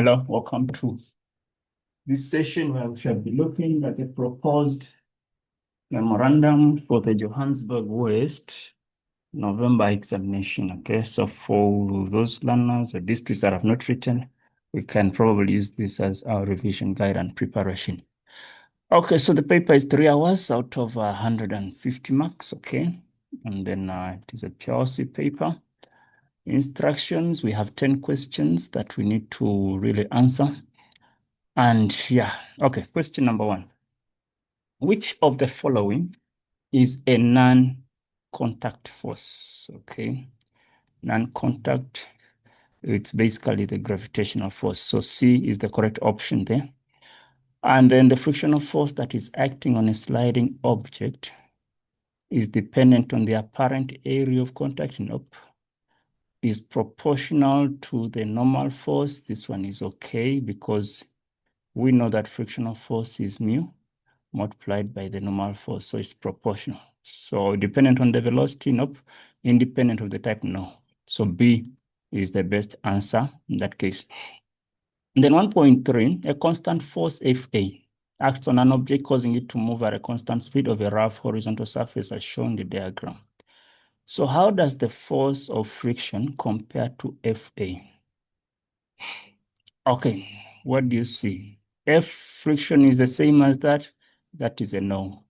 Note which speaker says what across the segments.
Speaker 1: Hello, welcome to this session where we shall be looking at the proposed memorandum for the Johannesburg West November examination. Okay, so for those learners or districts that have not written, we can probably use this as our revision guide and preparation. Okay, so the paper is 3 hours out of 150 marks, okay? And then it is a PLC paper. Instructions, we have 10 questions that we need to really answer. And yeah, okay, question number 1. Which of the following is a non-contact force? Okay, non-contact, it's basically the gravitational force. So C is the correct option there. And then the frictional force that is acting on a sliding object is dependent on the apparent area of contact. Nope. Is proportional to the normal force. This one is okay because we know that frictional force is mu multiplied by the normal force, so it's proportional. So dependent on the velocity, nope. Independent of the type, no. So B is the best answer in that case. And then 1.3, a constant force Fa acts on an object causing it to move at a constant speed of a rough horizontal surface as shown in the diagram. So how does the force of friction compare to Fa? Okay, what do you see? F friction is the same as that. That is a no.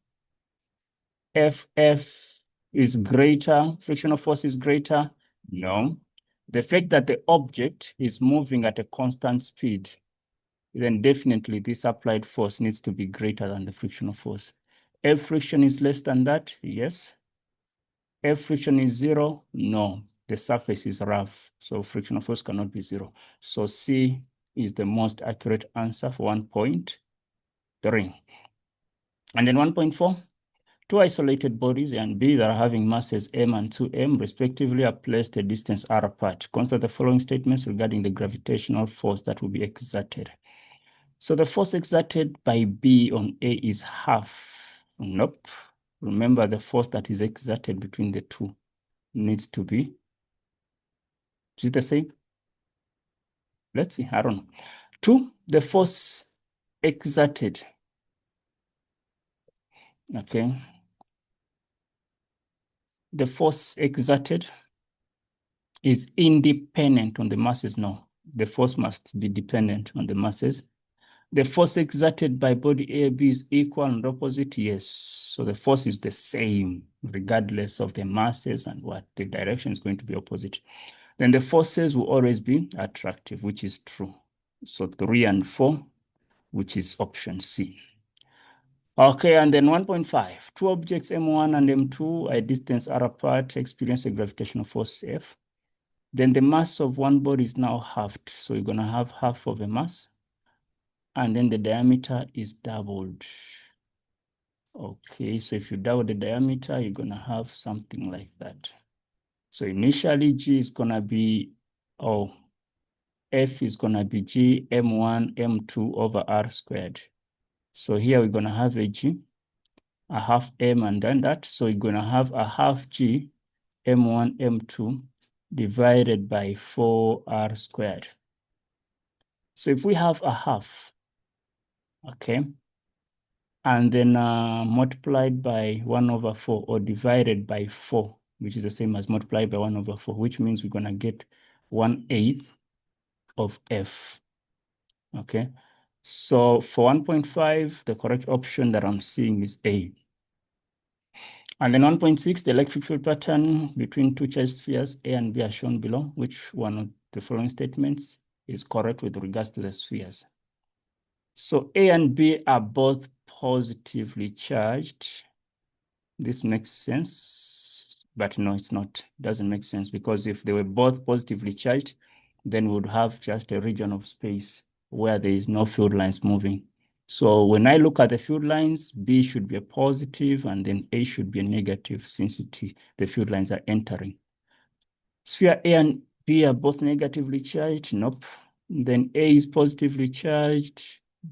Speaker 1: FF is greater, frictional force is greater? No. The fact that the object is moving at a constant speed, then definitely this applied force needs to be greater than the frictional force. F friction is less than that? Yes. F friction is 0? No. The surface is rough, so frictional force cannot be 0. So C is the most accurate answer for 1.3. And then 1.4, two isolated bodies A and B that are having masses m and 2m respectively are placed a distance r apart. Consider the following statements regarding the gravitational force that will be exerted. So the force exerted by B on A is half. Nope. Remember, the force that is exerted between the two needs to be, is it the same? Let's see, I don't know. 2, the force exerted, okay? The force exerted is independent on the masses. No, the force must be dependent on the masses. The force exerted by body A, B is equal and opposite. Yes, so the force is the same regardless of the masses and what the direction is going to be opposite. Then the forces will always be attractive, which is true. So 3 and 4, which is option C. Okay, and then 1.5, two objects M1 and M2 at distance r apart experience a gravitational force F. Then the mass of one body is now halved. So you're going to have half of a mass. And then the diameter is doubled. Okay, so if you double the diameter, you're going to have something like that. So initially, G is going to be, F is going to be G M1 M2 over R squared. So here we're going to have a G, a half M, and then that. So you're going to have a half G M1 M2 divided by 4R squared. So if we have a half, okay, and then multiplied by 1/4 or divided by 4, which is the same as multiplied by 1/4, which means we're going to get 1/8 of F, okay? So for 1.5, the correct option that I'm seeing is A. And then 1.6, the electric field pattern between two charged spheres A and B are shown below. Which one of the following statements is correct with regards to the spheres? So A and B are both positively charged. This makes sense, but no, it's not. It doesn't make sense because if they were both positively charged, then we would have just a region of space where there is no field lines moving. So when I look at the field lines, B should be a positive and then A should be a negative since the field lines are entering. Sphere A and B are both negatively charged. Nope. Then A is positively charged.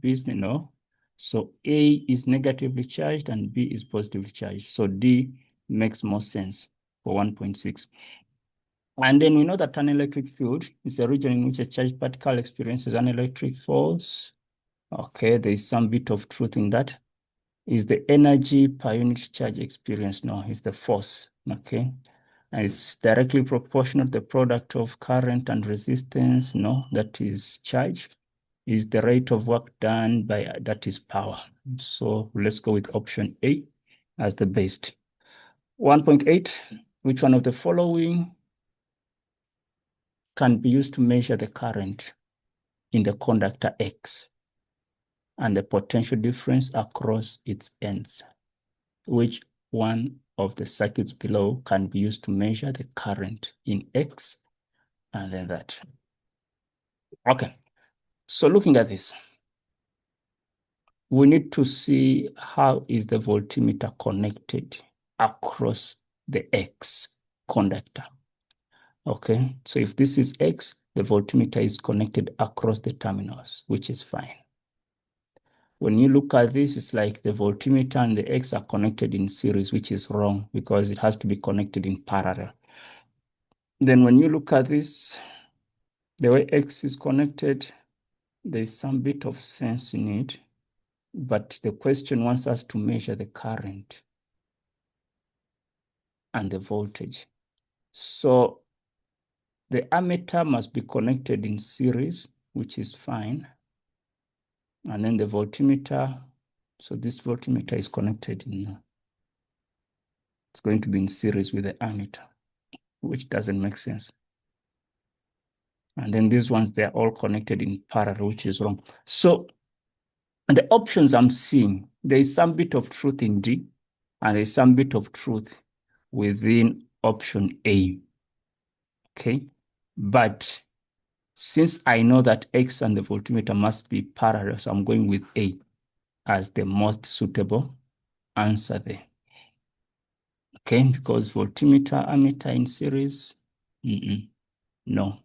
Speaker 1: B is no. So A is negatively charged and B is positively charged. So D makes more sense for 1.6. And then we know that an electric field is a region in which a charged particle experiences an electric force. Okay, there is some bit of truth in that. Is the energy per unit charge experience? No, it's the force. Okay, and it's directly proportional to the product of current and resistance. No, that is charge. Is the rate of work done by that is power. So let's go with option A as the best. 1.8, which one of the following can be used to measure the current in the conductor X and the potential difference across its ends? Which one of the circuits below can be used to measure the current in X and then that? Okay, so looking at this, we need to see how is the voltmeter connected across the X conductor. Okay, so if this is X, the voltmeter is connected across the terminals, which is fine. When you look at this, it's like the voltmeter and the X are connected in series, which is wrong because it has to be connected in parallel. Then when you look at this, the way X is connected, there's some bit of sense in it, but the question wants us to measure the current and the voltage. So the ammeter must be connected in series, which is fine. And then the voltmeter, so this voltmeter is connected in, it's going to be in series with the ammeter, which doesn't make sense. And then these ones, they're all connected in parallel, which is wrong. So the options I'm seeing, there is some bit of truth in D, and there's some bit of truth within option A. Okay, but since I know that X and the voltmeter must be parallel, so I'm going with A as the most suitable answer there. Okay, because voltmeter, ammeter in series, no.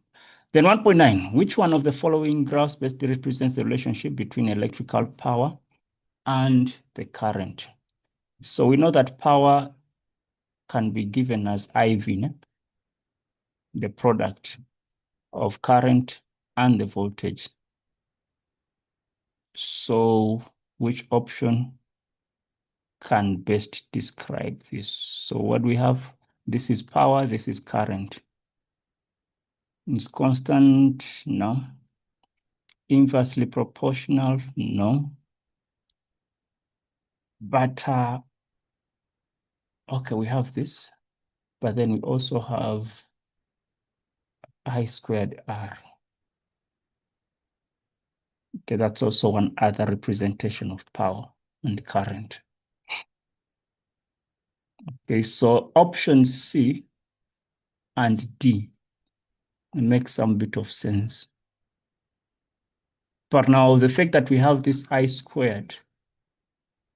Speaker 1: Then 1.9, which one of the following graphs best represents the relationship between electrical power and the current? So we know that power can be given as IV, the product of current and the voltage. So which option can best describe this? So what we have, this is power, this is current. It's constant, no. Inversely proportional, no. But, okay, we have this, but then we also have I squared R. Okay, that's also one other representation of power and current. Okay, so options C and D make some bit of sense. But now the fact that we have this I squared,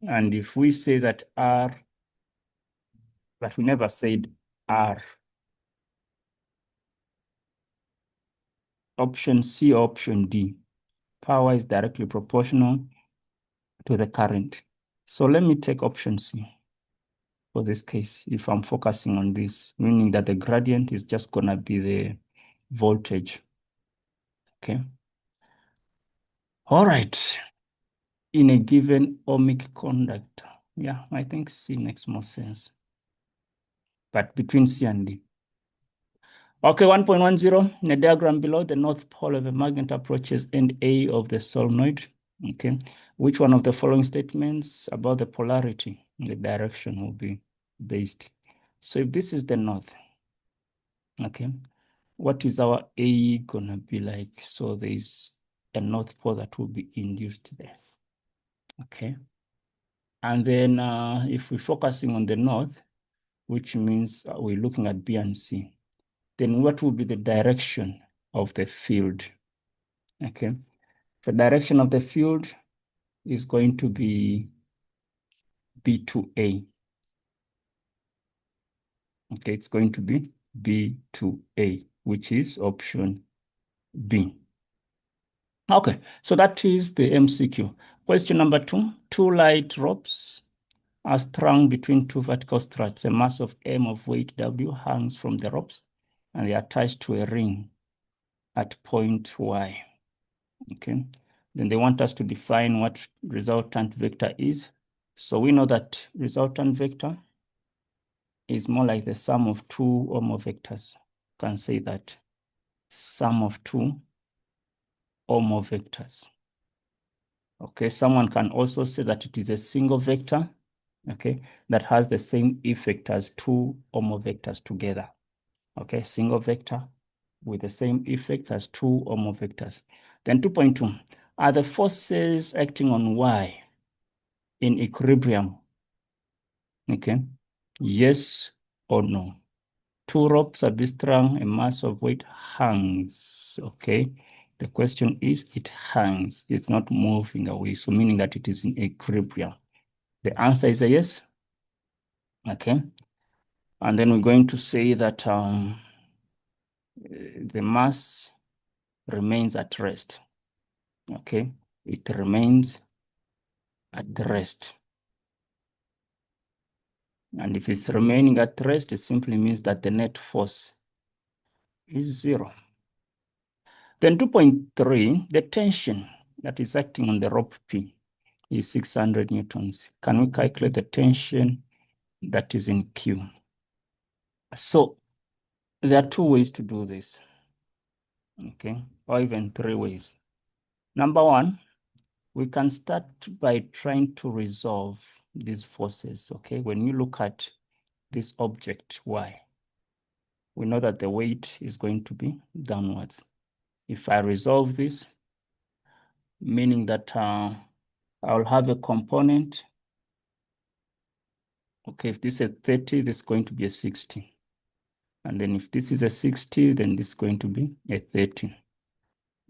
Speaker 1: and if we say that R, but we never said R, option C or option D, power is directly proportional to the current. So let me take option C for this case, if I'm focusing on this, meaning that the gradient is just gonna be the voltage. Okay. All right. In a given ohmic conductor. Yeah, I think C makes more sense. But between C and D. Okay, 1.10, in the diagram below, the north pole of a magnet approaches end A of the solenoid. Okay, which one of the following statements about the polarity in the direction will be based? So if this is the north, okay, what is our A gonna be like? So there's a north pole that will be induced there. Okay. And then if we're focusing on the north, which means we're looking at B and C, then what will be the direction of the field? Okay. The direction of the field is going to be B to A. Okay, it's going to be B to A, which is option B. Okay, so that is the MCQ. Question number 2, 2 light ropes are strung between two vertical struts. A mass of M of weight W hangs from the ropes, and they're attached to a ring at point Y. Okay, then they want us to define what resultant vector is. So we know that resultant vector is more like the sum of two homovectors. You can say that sum of two homovectors. Okay, someone can also say that it is a single vector, okay, that has the same effect as two homovectors together. Okay, single vector with the same effect as two homovectors. Then 2.2, are the forces acting on Y in equilibrium? Okay, yes or no? Two ropes are strung, a mass of weight hangs. Okay, the question is, it hangs, it's not moving away, so meaning that it is in equilibrium. The answer is a yes. Okay, and then we're going to say that the mass remains at rest. Okay, it remains at rest. And if it's remaining at rest, it simply means that the net force is 0. Then 2.3, the tension that is acting on the rope P is 600 newtons. Can we calculate the tension that is in Q? So there are two ways to do this, okay, or even three ways. Number one, we can start by trying to resolve these forces, okay? When you look at this object Y, we know that the weight is going to be downwards. If I resolve this, meaning that I'll have a component, okay, if this is a 30, this is going to be a 60. And then if this is a 60, then this is going to be a 30.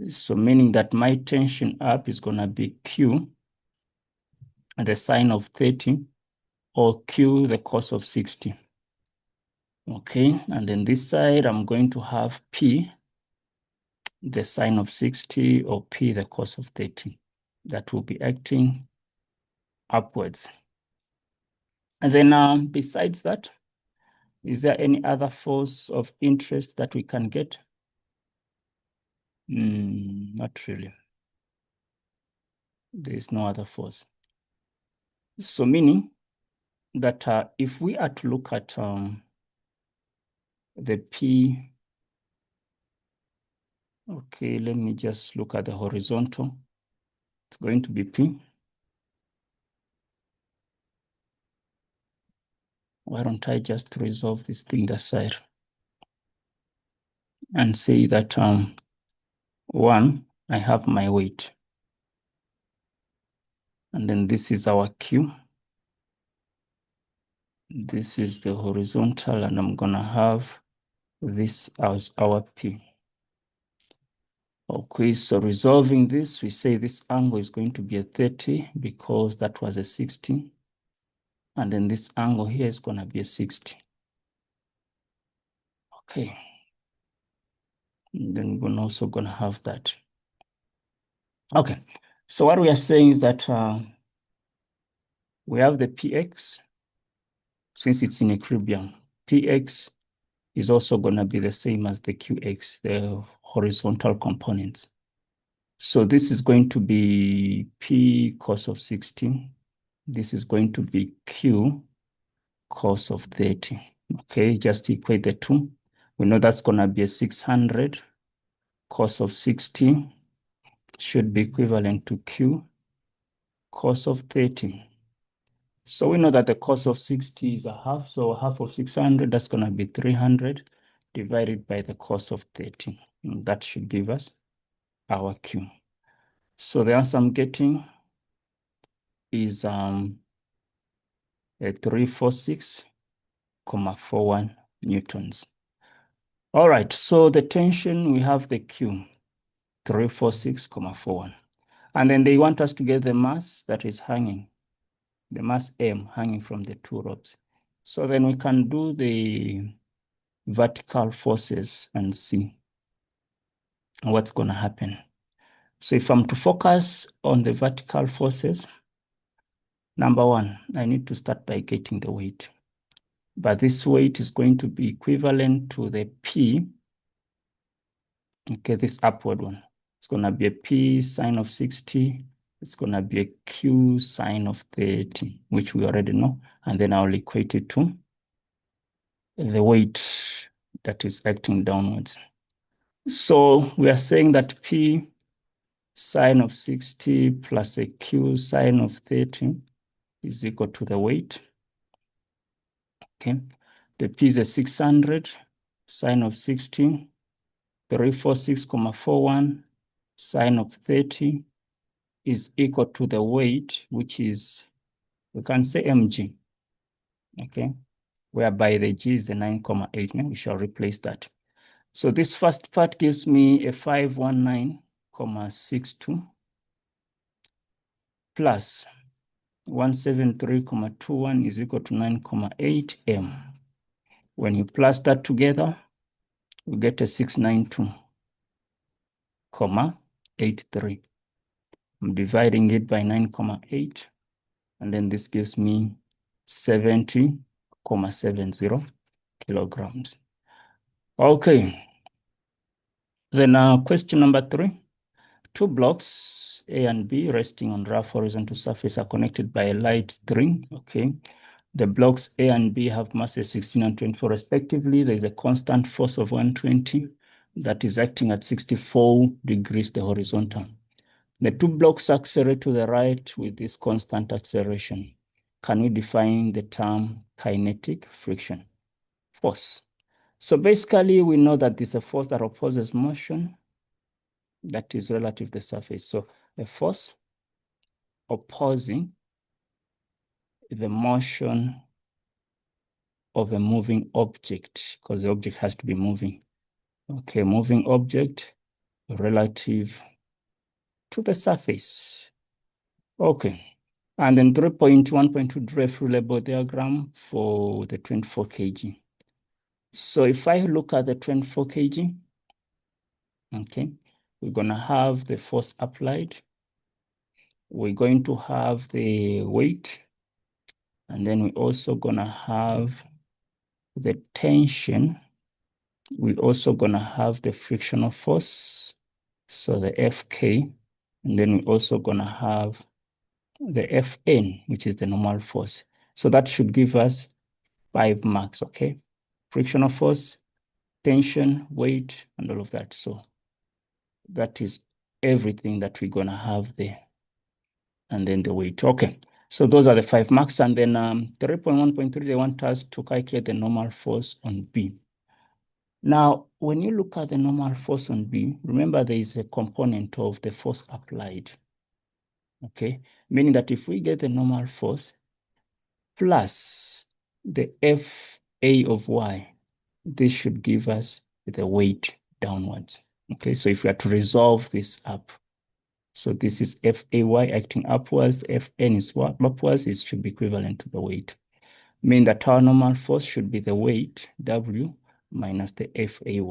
Speaker 1: So meaning that my tension up is going to be Q, the sine of 30, or Q, the cos of 60. Okay, and then this side, I'm going to have P, the sine of 60, or P, the cos of 30. That will be acting upwards. And then besides that, is there any other force of interest that we can get? Not really. There is no other force. So meaning that if we are to look at the P, okay, let me just look at the horizontal. It's going to be P. Why don't I just resolve this thing aside and say that one, I have my weight. And then this is our Q. This is the horizontal, and I'm gonna have this as our P. Okay, so resolving this, we say this angle is going to be a 30 because that was a 60. And then this angle here is gonna be a 60. Okay. And then we're also gonna have that. Okay, so what we are saying is that we have the PX, since it's in equilibrium, PX is also gonna be the same as the QX, the horizontal components. So this is going to be P cos of 60. This is going to be Q cos of 30. Okay, just equate the two. We know that's gonna be a 600. Cos of 60 should be equivalent to Q cos of 30. So we know that the cos of 60 is a half, so half of 600, that's gonna be 300 divided by the cos of 30. And that should give us our Q. So the answer I'm getting is a 346.41 newtons. All right, so the tension, we have the Q, 346.41. And then they want us to get the mass that is hanging, the mass M hanging from the two ropes. So then we can do the vertical forces and see what's going to happen. So if I'm to focus on the vertical forces, number one, I need to start by getting the weight. But this weight is going to be equivalent to the P Okay, this upward one. It's going to be a P sine of 60. It's going to be a Q sine of 30, which we already know. And then I'll equate it to the weight that is acting downwards. So we are saying that P sine of 60 plus a Q sine of 30 is equal to the weight. Okay, the P is a 600 sine of 60, 346,41 sine of 30 is equal to the weight, which is, we can say mg, okay, whereby the g is the 9,8. Now we shall replace that. So this first part gives me a 519,62 plus 173,21 is equal to 9,8 m. When you plus that together, we get a 692,83. I'm dividing it by 9,8, and then this gives me 70,70 kilograms. Okay. Then question number 3. Two blocks, A and B, resting on rough horizontal surface are connected by a light string. Okay. The blocks A and B have masses 16 and 24 respectively. There is a constant force of 120 that is acting at 64 degrees the horizontal. The two blocks accelerate to the right with this constant acceleration. Can we define the term kinetic friction force? So basically, we know that there's a force that opposes motion that is relative to the surface. So a force opposing the motion of a moving object, because the object has to be moving. Okay, moving object relative to the surface. Okay. And then 3.1.2 draw a free label diagram for the 24 kg. So if I look at the 24 kg, okay, we're going to have the force applied. We're going to have the weight. And then we're also going to have the tension. We're also going to have the frictional force. So the Fk. And then we're also going to have the Fn, which is the normal force. So that should give us 5 marks, okay? Frictional force, tension, weight, and all of that. So that is everything that we're going to have there. And then the weight. Okay. So those are the 5 marks. And then 3.1.3, they want us to calculate the normal force on B. Now, when you look at the normal force on B, remember there is a component of the force applied. Okay. Meaning that if we get the normal force plus the Fa of y, this should give us the weight downwards. Okay, so if we are to resolve this up, so this is Fay acting upwards, Fn is what upwards, it should be equivalent to the weight. Meaning that our normal force should be the weight, W, minus the Fay.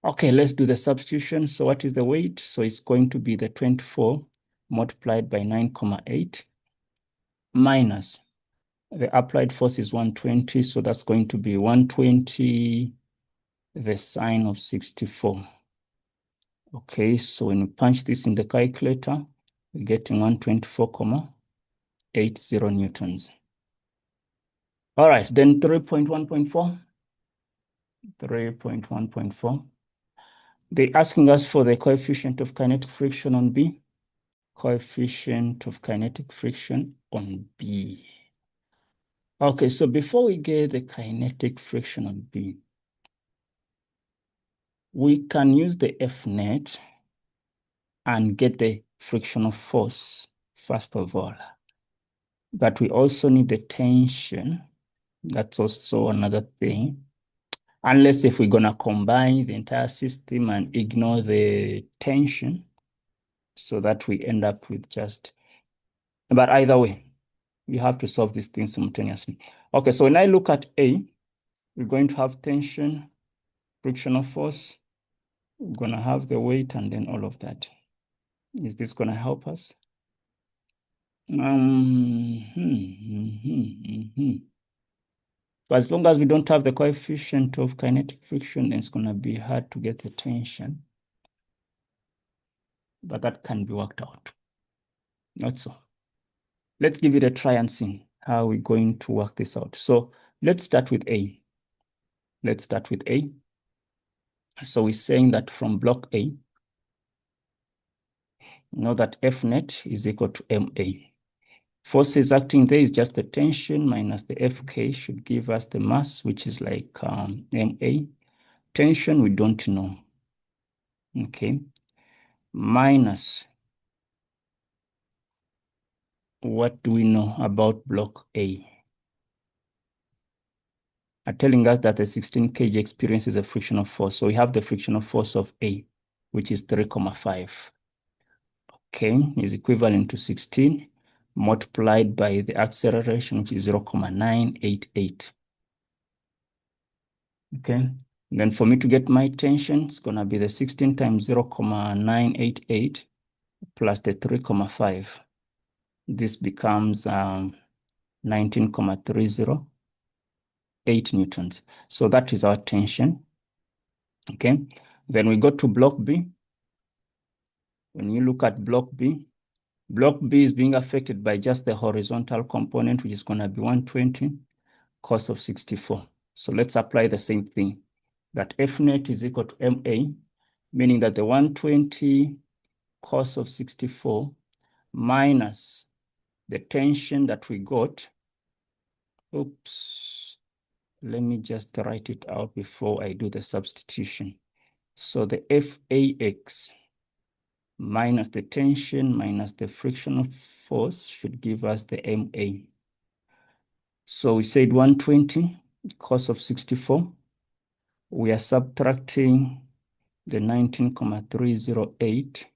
Speaker 1: Okay, let's do the substitution. So what is the weight? So it's going to be the 24 multiplied by 9,8 minus the applied force is 120, so that's going to be 120 the sine of 64. Okay, so when we punch this in the calculator, we're getting 124,80 newtons. All right, then 3.1.4. 3.1.4. They're asking us for the coefficient of kinetic friction on B. Coefficient of kinetic friction on B. Okay, so before we get the kinetic friction on B, we can use the F net and get the frictional force, first of all. But we also need the tension. That's also another thing. Unless if we're going to combine the entire system and ignore the tension, so that we end up with just, but either way, we have to solve these things simultaneously. Okay, so when I look at A, we're going to have tension, frictional force, we're going to have the weight, and then all of that. Is this going to help us? But as long as we don't have the coefficient of kinetic friction, then it's going to be hard to get the tension. But that can be worked out. Not so. Let's give it a try and see how we're going to work this out. So let's start with A. Let's start with A. So we're saying that from block A, you know that F net is equal to MA. Forces acting there is just the tension minus the Fk should give us the mass, which is like MA. Tension, we don't know. Okay. Minus, what do we know about block A? Are telling us that the 16 kg experiences a frictional force. So we have the frictional force of A, which is 3,5. Okay, is equivalent to 16 multiplied by the acceleration, which is 0,988. Okay, then for me to get my tension, it's going to be the 16 times 0,988 plus the 3,5. This becomes 19,308 newtons. So that is our tension. Okay, then we go to block B. When you look at block B is being affected by just the horizontal component, which is going to be 120 cos of 64. So let's apply the same thing, that F net is equal to MA, meaning that the 120 cos of 64 minus the tension that we got. Oops, let me just write it out before I do the substitution. So the FAX minus the tension minus the frictional force should give us the MA. So we said 120 cos of 64. We are subtracting the 19,308.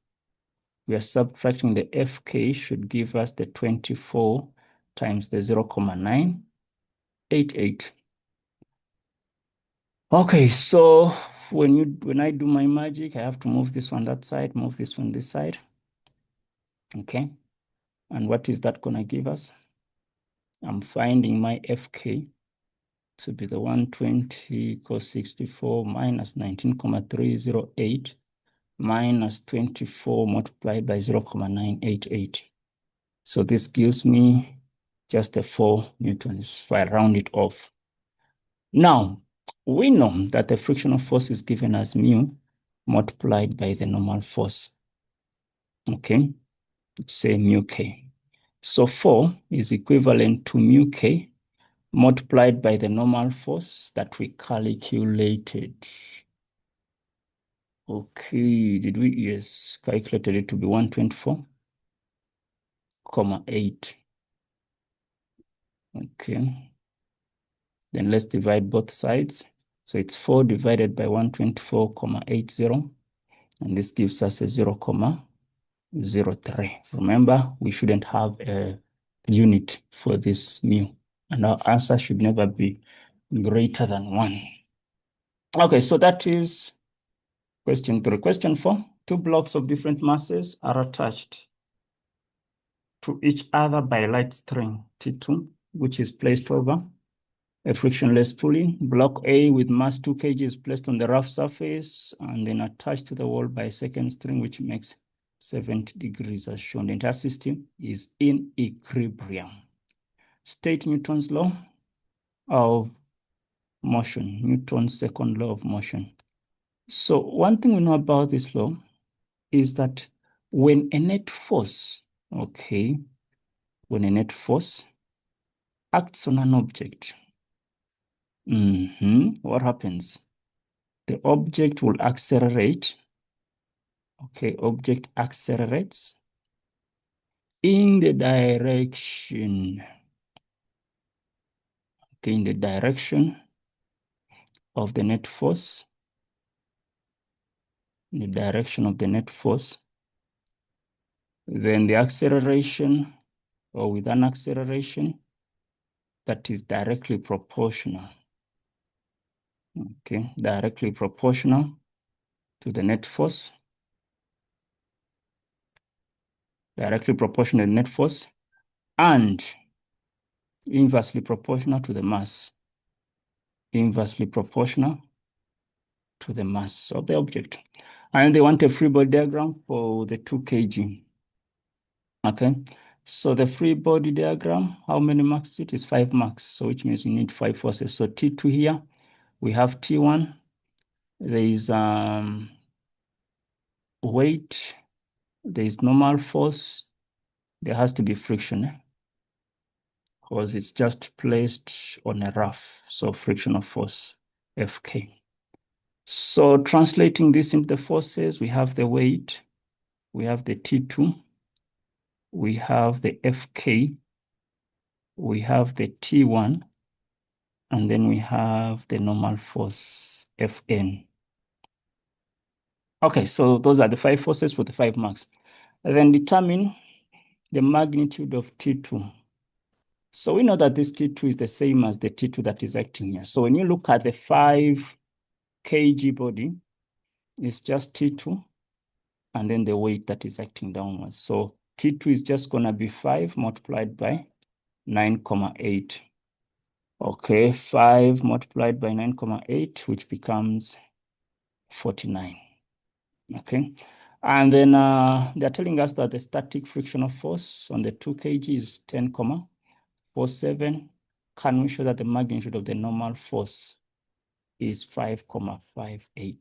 Speaker 1: We are subtracting the Fk should give us the 24 times the 0,988. Okay, so when I do my magic, I have to move this one that side, move this one this side. Okay, and what is that gonna give us? I'm finding my Fk to be the 120 cos 64 minus 19,308 minus 24 multiplied by 0,988. So this gives me just a 4 newtons if I round it off. Now, we know that the frictional force is given as mu multiplied by the normal force. Okay, say mu k. So 4 is equivalent to mu k multiplied by the normal force that we calculated. Okay, did we? Yes, calculated it to be 124,8. Okay. Then let's divide both sides. So it's 4 divided by 124,80. And this gives us a 0,03. Remember, we shouldn't have a unit for this mu. And our answer should never be greater than 1. Okay, so that is question 3. Question 4. Two blocks of different masses are attached to each other by a light string, T2, which is placed over a frictionless pulley. Block A with mass 2 kg is placed on the rough surface and then attached to the wall by a second string, which makes 70 degrees as shown. The entire system is in equilibrium. State Newton's law of motion, Newton's second law of motion. So one thing we know about this law is that when a net force, okay, when a net force acts on an object, what happens? The object will accelerate. Okay, object accelerates in the direction, okay, in the direction of the net force, in the direction of the net force. Then the acceleration, or with an acceleration that is directly proportional, okay, directly proportional to the net force, directly proportional to the net force, and inversely proportional to the mass. inversely proportional to the mass of the object. And they want a free body diagram for the 2 kg. Okay, so the free body diagram, how many marks is it? Is 5 marks. So which means you need 5 forces. So T2 here, we have T1. There is weight, there is normal force, there has to be friction, because it's just placed on a rough. So frictional force, Fk. So translating this into the forces, we have the weight, we have the T2, we have the Fk, we have the T1, and then we have the normal force, Fn. Okay, so those are the 5 forces for the 5 marks. And then determine the magnitude of T2. So we know that this T2 is the same as the T2 that is acting here. So when you look at the 5 kg body, it's just T2 and then the weight that is acting downwards. So T2 is just going to be 5 multiplied by 9,8. Okay, 5 multiplied by 9,8, which becomes 49. Okay, and then they're telling us that the static frictional force on the 2 kg is 10,47. Can we show that the magnitude of the normal force is 5,58?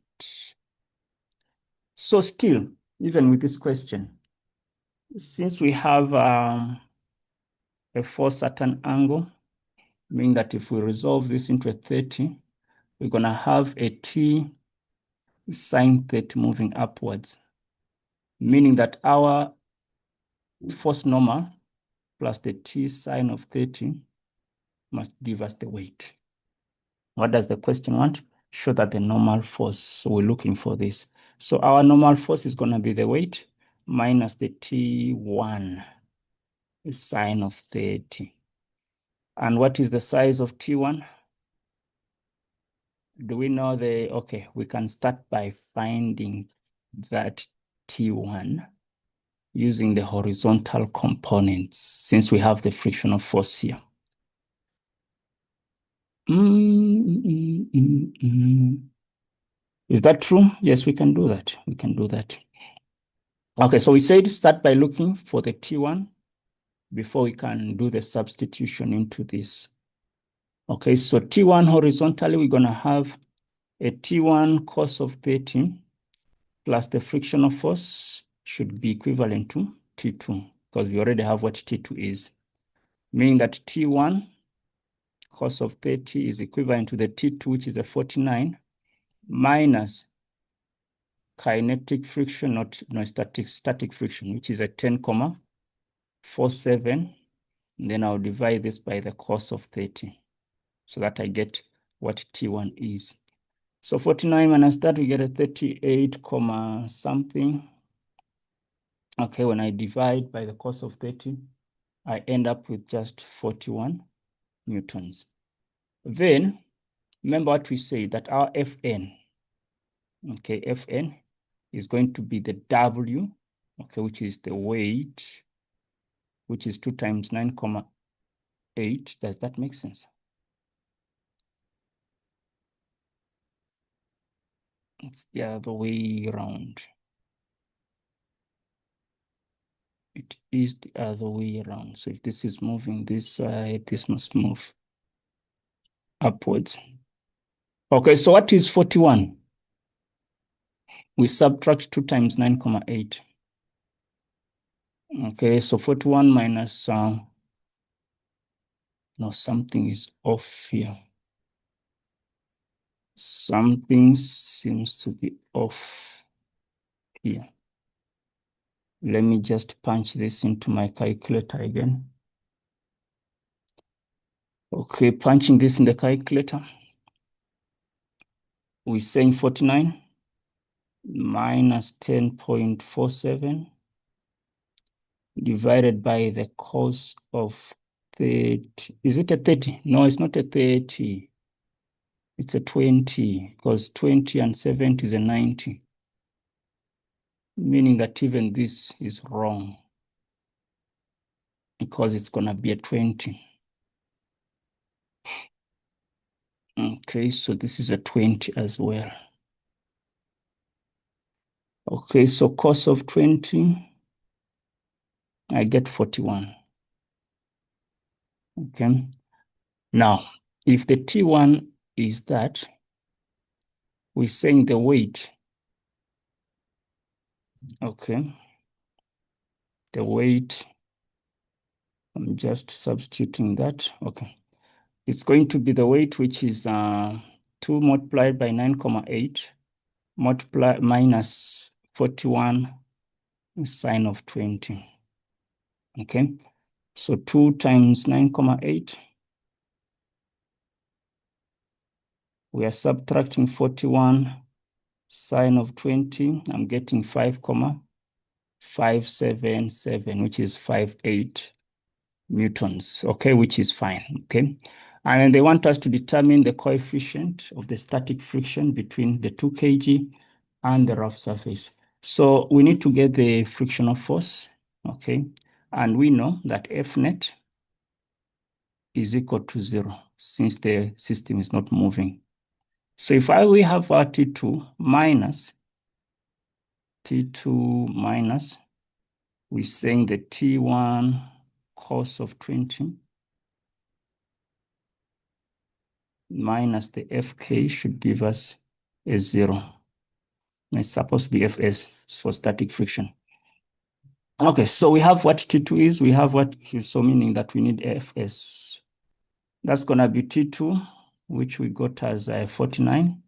Speaker 1: So still, even with this question, since we have a force at an angle, meaning that if we resolve this into a 30, we're going to have a T sine 30 moving upwards, meaning that our force normal plus the T sine of 30 must give us the weight. What does the question want? Show that the normal force, so we're looking for this. So our normal force is going to be the weight minus the T1 sine of 30. And what is the size of T1? Do we know the, okay, we can start by finding that T1 using the horizontal components, since we have the frictional force here. Is that true? Yes, we can do that. We can do that. Okay, so we said start by looking for the T1 before we can do the substitution into this. Okay, so T1 horizontally, we're going to have a T1 cos of 30 plus the frictional force should be equivalent to T2, because we already have what T2 is, meaning that T1 cos of 30 is equivalent to the T2, which is a 49, minus kinetic friction, not static friction, which is a 10,47. Then I'll divide this by the cos of 30 so that I get what T1 is. So 49 minus that, we get a 38, something. Okay, when I divide by the cos of 30, I end up with just 41 newtons. Then, remember what we say, that our Fn, okay, Fn is going to be the W, okay, which is the weight, which is 2 times 9,8. Does that make sense? It's the other way around. It is the other way around. So if this is moving this side, this must move upwards. Okay, so what is 41? We subtract 2 times 9,8. Okay, so 41 minus, no, something is off here. Something seems to be off here. Let me just punch this into my calculator again. Okay, punching this in the calculator. We're saying 49 minus 10.47 divided by the cos of 30. Is it a 30? No, it's not a 30. It's a 20, because 20 and 70 is a 90. Meaning that even this is wrong, because it's going to be a 20. Okay, so this is a 20 as well. Okay, so cos of 20, I get 41. Okay. Now, if the T1 is that, we're saying the weight. Okay. The weight, I'm just substituting that. Okay. It's going to be the weight, which is 2 multiplied by 9,8 multiply minus 41 sine of 20. Okay. So 2 times 9,8. We are subtracting 41 sine of 20. I'm getting 5,577, which is 58 newtons. Okay, which is fine. Okay. And they want us to determine the coefficient of the static friction between the 2 kg and the rough surface. So we need to get the frictional force. Okay. And we know that F net is equal to 0 since the system is not moving. So if we have our T2 minus, we're saying the T1 cos of 20 minus the Fk should give us a 0. It's supposed to be Fs for static friction. Okay, so we have what T2 is, we have what, so meaning that we need Fs. That's gonna be T2, which we got as 49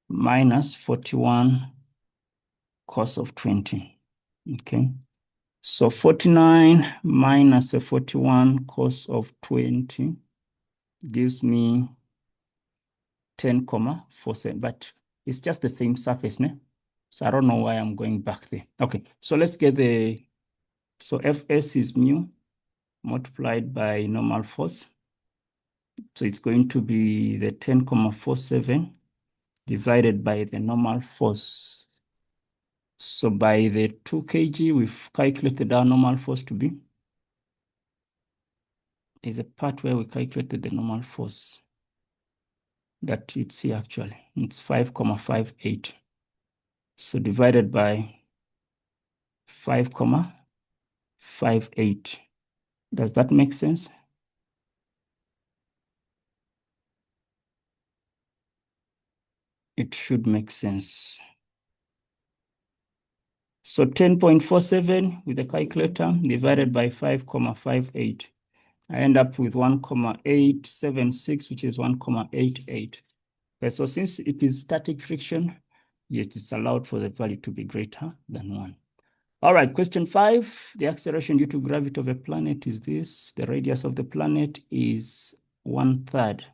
Speaker 1: minus 41 cos of 20, okay? So 49 minus a 41 cos of 20 gives me 10,47, but it's just the same surface, ne? So I don't know why I'm going back there. Okay, so let's get so Fs is mu multiplied by normal force. So it's going to be the 10,47 divided by the normal force. So by the 2 kg, we've calculated our normal force to be. There's a part where we calculated the normal force that it's here actually. It's 5,58. So divided by 5,58. Does that make sense? It should make sense. So 10.47 with the calculator divided by 5,58. I end up with 1,876, which is 1,88. Okay, so since it is static friction, yes, it's allowed for the value to be greater than 1. All right, question 5. The acceleration due to gravity of a planet is this. The radius of the planet is 1/3,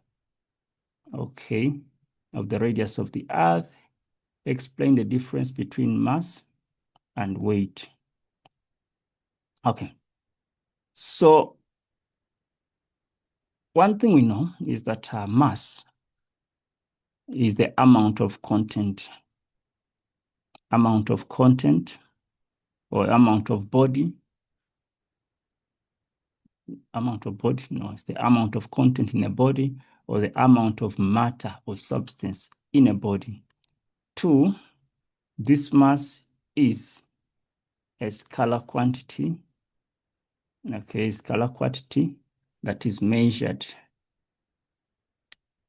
Speaker 1: okay, of the radius of the Earth. Explain the difference between mass and weight. Okay, so one thing we know is that mass is the amount of content or amount of body. No, it's the amount of content in a body or the amount of matter or substance in a body. 2, this mass is a scalar quantity, okay, scalar quantity that is measured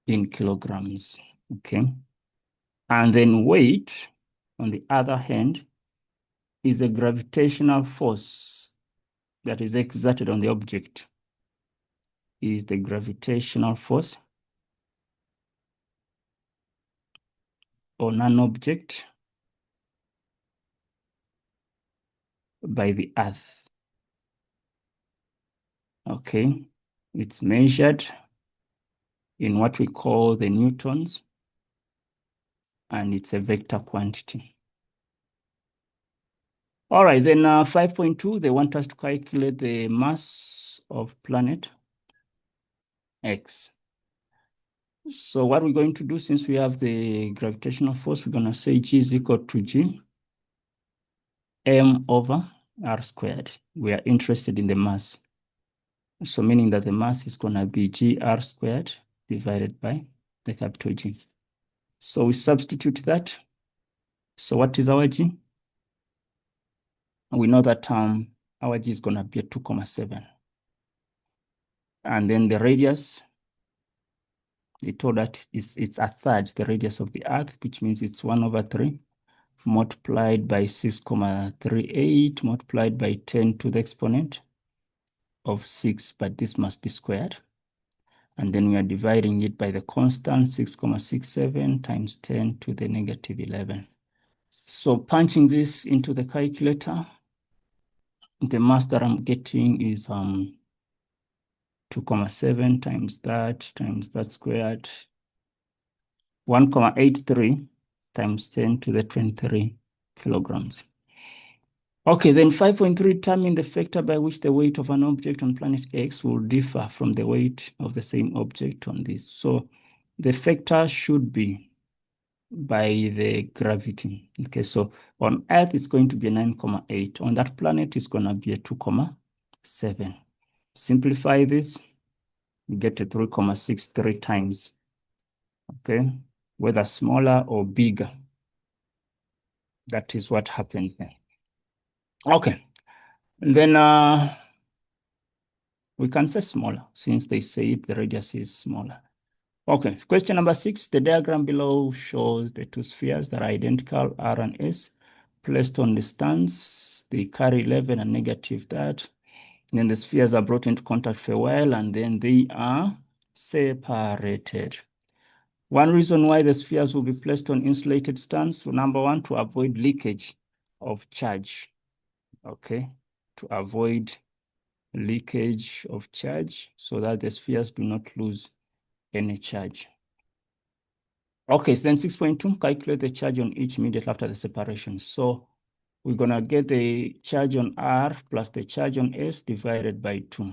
Speaker 1: in kilograms, okay? And then weight, on the other hand, is a gravitational force that is exerted on the object, is the gravitational force on an object by the Earth. Okay, it's measured in what we call the newtons, and it's a vector quantity. All right, then 5.2, they want us to calculate the mass of planet X. So what we're going to do, since we have the gravitational force, we're going to say G is equal to G M over R squared. We are interested in the mass. So meaning that the mass is going to be GR squared divided by the capital G. So we substitute that. So what is our G? We know that our G is going to be a 2,7. And then the radius, they told that it's a third, the radius of the Earth, which means it's 1/3 multiplied by 6,38 multiplied by 10 to the exponent of 6, but this must be squared. And then we are dividing it by the constant 6,67 times 10 to the negative 11. So punching this into the calculator, the mass that I'm getting is 2,7 times that squared, 1,83 times 10 to the 23 kilograms. Okay, then 5.3 determine the factor by which the weight of an object on planet X will differ from the weight of the same object on this. So the factor should be by the gravity. Okay, so on Earth it's going to be a 9,8. On that planet it's going to be a 2,7. Simplify this, you get a 3,63 times. Okay, whether smaller or bigger. That is what happens then. Okay, and then we can say smaller since they say the radius is smaller. Okay, question number 6. The diagram below shows the two spheres that are identical, R and S, placed on the stands. They carry 11 and negative that. And then the spheres are brought into contact for a while and then they are separated. One reason why the spheres will be placed on insulated stands, so number 1, to avoid leakage of charge. Okay, to avoid leakage of charge so that the spheres do not lose any charge. Okay, so then 6.2, calculate the charge on each immediately after the separation. So we're going to get the charge on R plus the charge on S divided by 2.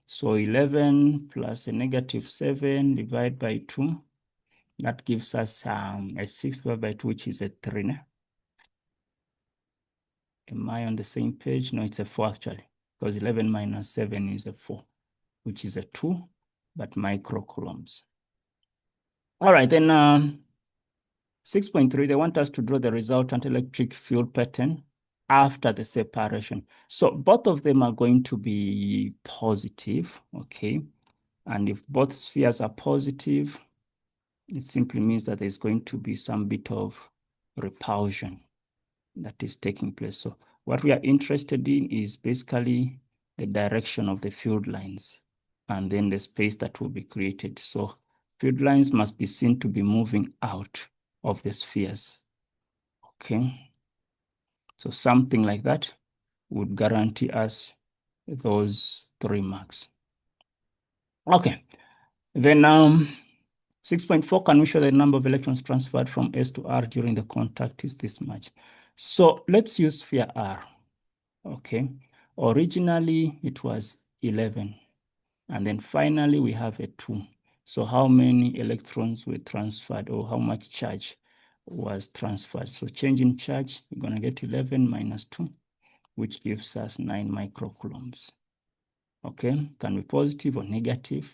Speaker 1: So 11 plus a negative 7 divided by 2. That gives us a 6 divided by 2, which is a 3. Ne? Am I on the same page? No, it's a 4 actually, because 11 minus 7 is a 4, which is a 2, but microcoulombs. All right, then 6.3, they want us to draw the resultant electric field pattern after the separation. So both of them are going to be positive, okay? And if both spheres are positive, it simply means that there's going to be some bit of repulsion that is taking place. So what we are interested in is basically the direction of the field lines and then the space that will be created. So field lines must be seen to be moving out of the spheres. Okay. So something like that would guarantee us those 3 marks. Okay. Then 6.4, can we show the number of electrons transferred from S to R during the contact is this much? So let's use sphere R. Okay. Originally it was 11. And then finally we have a 2. So how many electrons were transferred or how much charge was transferred? So change in charge, we're going to get 11 minus 2, which gives us 9 microcoulombs. Okay, can be positive or negative.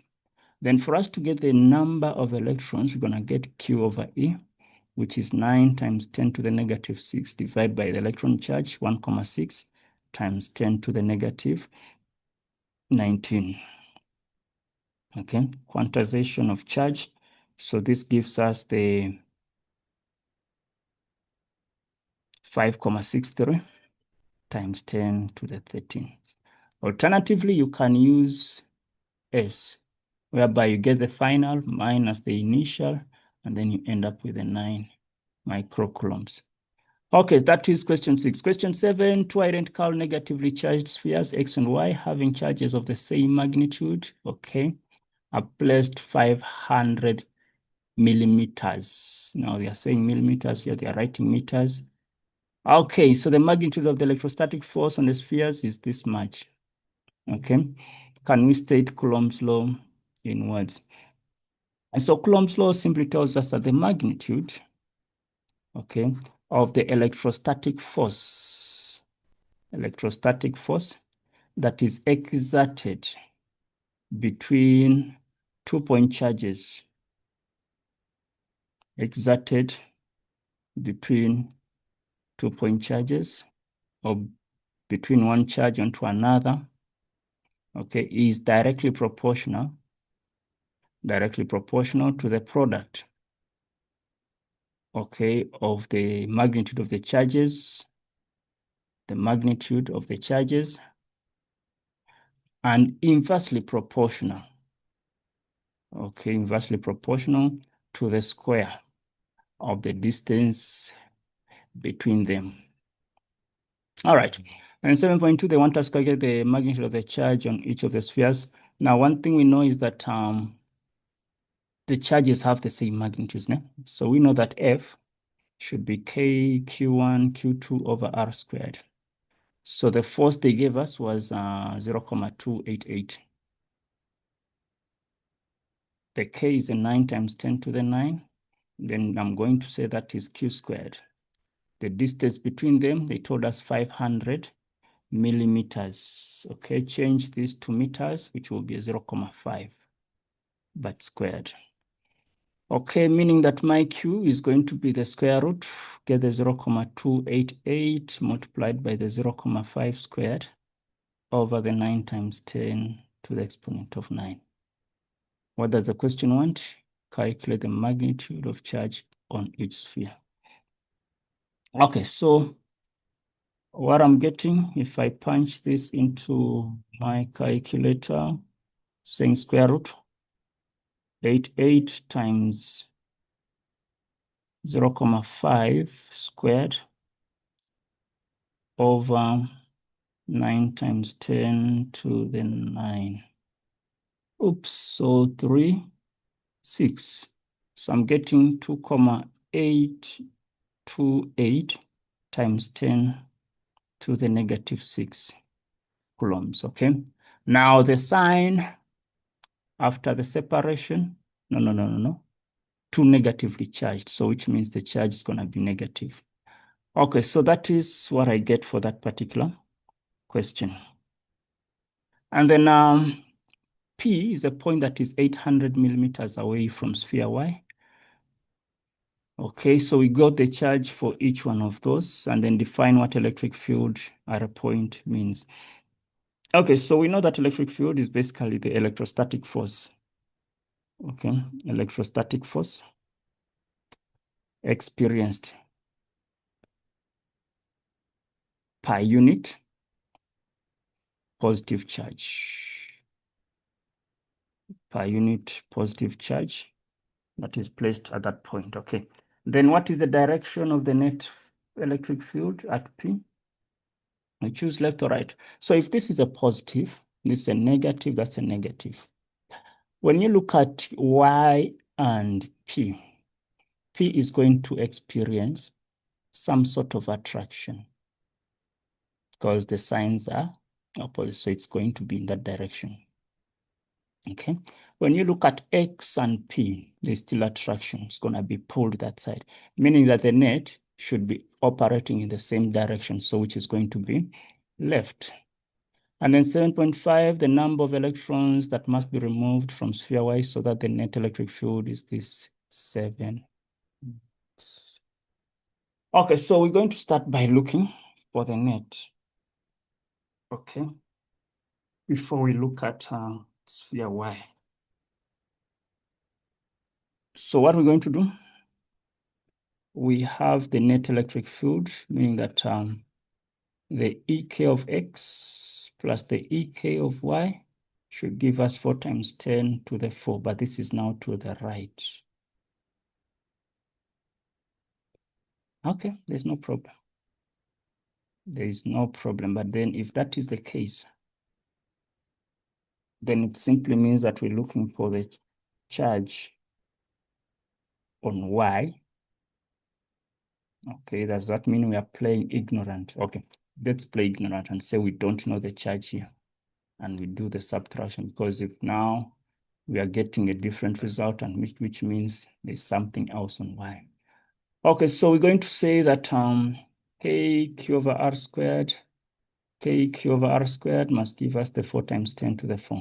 Speaker 1: Then for us to get the number of electrons, we're going to get Q over E, which is 9 times 10 to the negative 6 divided by the electron charge, 1,6 times 10 to the negative 19. Okay, quantization of charge. So this gives us the 5,63 times 10 to the 13. Alternatively, you can use S, whereby you get the final minus the initial, and then you end up with a 9 microcoulombs. Okay, that is question 6. Question 7, two identical negatively charged spheres, X and Y, having charges of the same magnitude, okay, are placed 500 millimeters. Now they are saying millimeters here, they are writing meters. Okay, so the magnitude of the electrostatic force on the spheres is this much. Okay, can we state Coulomb's law in words? And so Coulomb's law simply tells us that the magnitude, okay, of the electrostatic force that is exerted between 2-point charges exerted between 2-point charges or between one charge onto another, okay, is directly proportional to the product, okay, of the magnitude of the charges, and inversely proportional, okay, inversely proportional to the square of the distance between them. All right. And 7.2, they want us to calculate the magnitude of the charge on each of the spheres. Now, one thing we know is that the charges have the same magnitudes. No? So we know that F should be K, Q1, Q2 over R squared. So the force they gave us was 0.288. The K is a 9 times 10 to the 9. Then I'm going to say that is Q squared. The distance between them, they told us 500 millimeters. Okay, change this to meters, which will be 0.5, but squared. Okay, meaning that my Q is going to be the square root, get the 0.288 multiplied by the 0.5 squared over the 9 times 10 to the exponent of 9. What does the question want? Calculate the magnitude of charge on each sphere. Okay, so what I'm getting, if I punch this into my calculator, saying square root 88 times 0.5 squared over 9 times 10 to the 9. Oops, so 3, 6. So I'm getting 2.828 times 10 to the negative 6 coulombs, okay? Now the sign after the separation, no, too negatively charged, so which means the charge is going to be negative. Okay, so that is what I get for that particular question. And then P is a point that is 800 millimeters away from sphere Y. Okay, so we got the charge for each one of those and then define what electric field at a point means. Okay, so we know that electric field is basically the electrostatic force. Okay, electrostatic force experienced per unit positive charge. Per unit positive charge that is placed at that point. Okay, then what is the direction of the net electric field at P? I choose left or right. So if this is a positive, this is a negative, that's a negative. When you look at Y and P, P is going to experience some sort of attraction because the signs are opposite, so it's going to be in that direction. Okay, when you look at X and P, there's still attraction. It's going to be pulled that side, meaning that the net should be operating in the same direction, so which is going to be left. And then 7.5, the number of electrons that must be removed from sphere Y so that the net electric field is this 7. Okay, so we're going to start by looking for the net. Okay, before we look at sphere Y. So what we're going to do, we have the net electric field, meaning that the EK of X plus the EK of Y should give us 4 times 10 to the 4, but this is now to the right. Okay, there's no problem. There is no problem, but then if that is the case, then it simply means that we're looking for the charge on Y. Okay, does that mean we are playing ignorant? Okay, let's play ignorant and say we don't know the charge here. And we do the subtraction, because if now we are getting a different result, and which means there's something else on Y. Okay, so we're going to say that KQ over R squared, KQ over R squared must give us the 4 times 10 to the 4.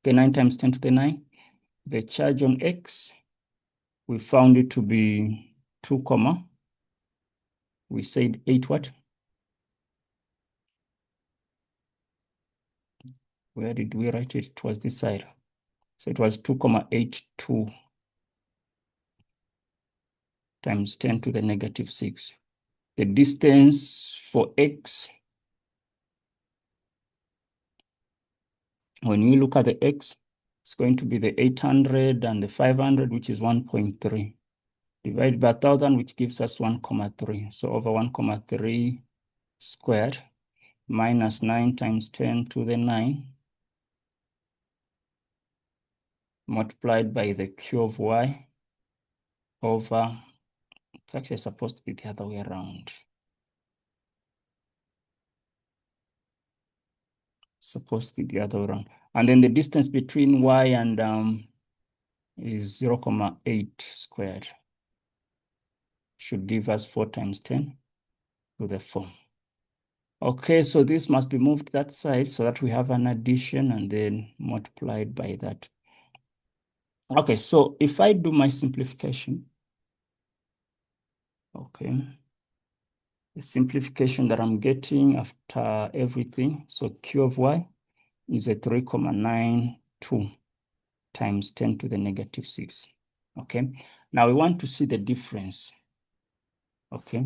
Speaker 1: Okay, 9 times 10 to the 9. The charge on X we found it to be 2 comma, we said 8 what? Where did we write it? It was this side. So it was 2,82 times 10 to the negative 6. The distance for x, when we look at the x, it's going to be the 800 and the 500, which is 1.3. Divided by 1,000, which gives us 1,3. So over 1,3 squared minus 9 times 10 to the 9 multiplied by the q of y over, it's actually supposed to be the other way around. Supposed to be the other way around. And then the distance between y and is 0,8 squared. Should give us 4 times 10 to the 4. Okay, so this must be moved that side so that we have an addition and then multiplied by that. Okay, so if I do my simplification, okay, the simplification that I'm getting after everything, so q of y is a 3,92 times 10 to the negative 6. Okay, now we want to see the difference. Okay,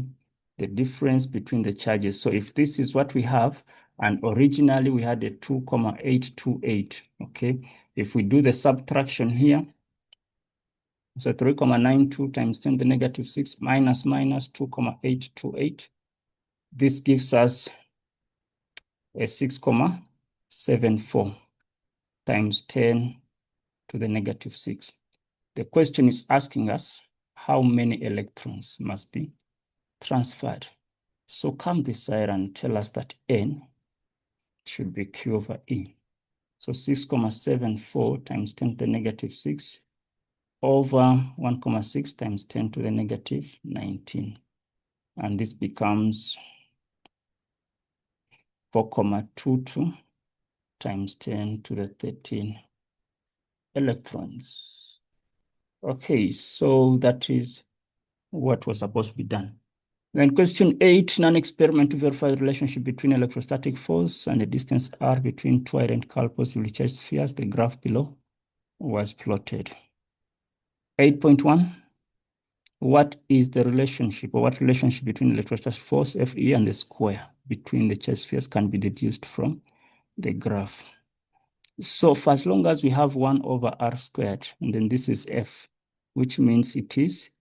Speaker 1: the difference between the charges. So if this is what we have, and originally we had a 2,828, okay, if we do the subtraction here, so 3,92 times 10 to the negative 6 minus 2,828, this gives us a 6,74 times 10 to the negative 6. The question is asking us how many electrons must be transferred. So come this side and tell us that N should be Q over E. So 6,74 times 10 to the negative 6 over 1,6 times 10 to the negative 19. And this becomes 4,22 times 10 to the 13 electrons. Okay, so that is what was supposed to be done. Then question 8, non-experiment to verify the relationship between electrostatic force and the distance r between two identical positively charged spheres. The graph below was plotted. 8.1, what is the relationship, or what relationship between electrostatic force Fe and the square between the charged spheres can be deduced from the graph? So for as long as we have 1 over r squared, and then this is F, which means it is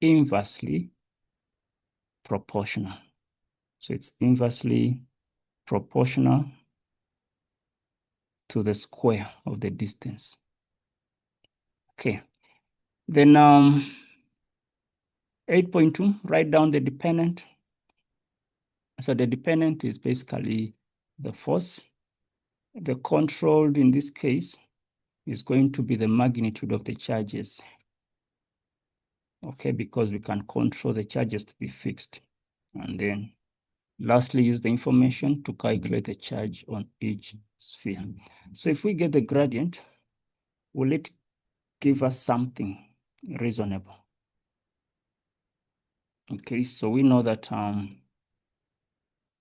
Speaker 1: inversely proportional. So it's inversely proportional to the square of the distance. Okay. Then 8.2, write down the dependent. So the dependent is basically the force. The controlled in this case is going to be the magnitude of the charges. Okay, because we can control the charges to be fixed. And then lastly, use the information to calculate the charge on each sphere. So if we get the gradient, will it give us something reasonable? Okay, so we know that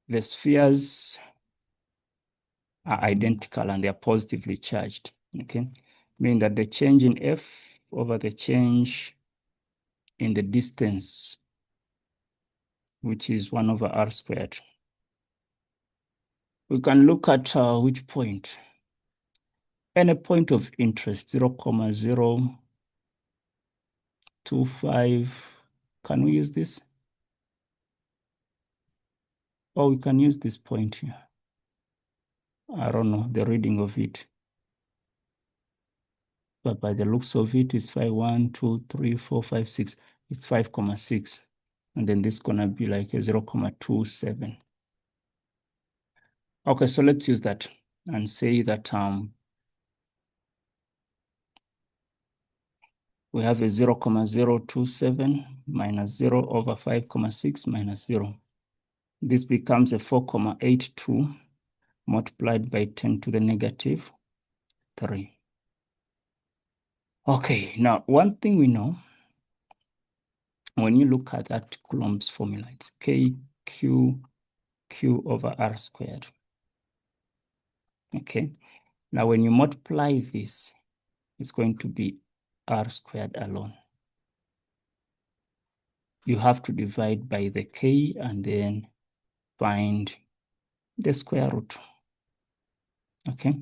Speaker 1: the spheres are identical and they are positively charged, okay? Meaning that the change in F over the change in the distance, which is 1 over r squared. We can look at which point? Any point of interest, 0,025. Can we use this? Or we can use this point here. I don't know the reading of it. But by the looks of it, it's 5, 1, 2, 3, 4, 5, 6. It's 5,6. And then this is going to be like a 0,27. Okay, so let's use that and say that we have a 0,027 minus 0 over 5,6 minus 0. This becomes a 4,82 multiplied by 10 to the negative 3. Okay, now one thing we know when you look at that Coulomb's formula, it's KQ Q over R squared. Okay. Now, when you multiply this, it's going to be R squared alone. You have to divide by the K and then find the square root. Okay.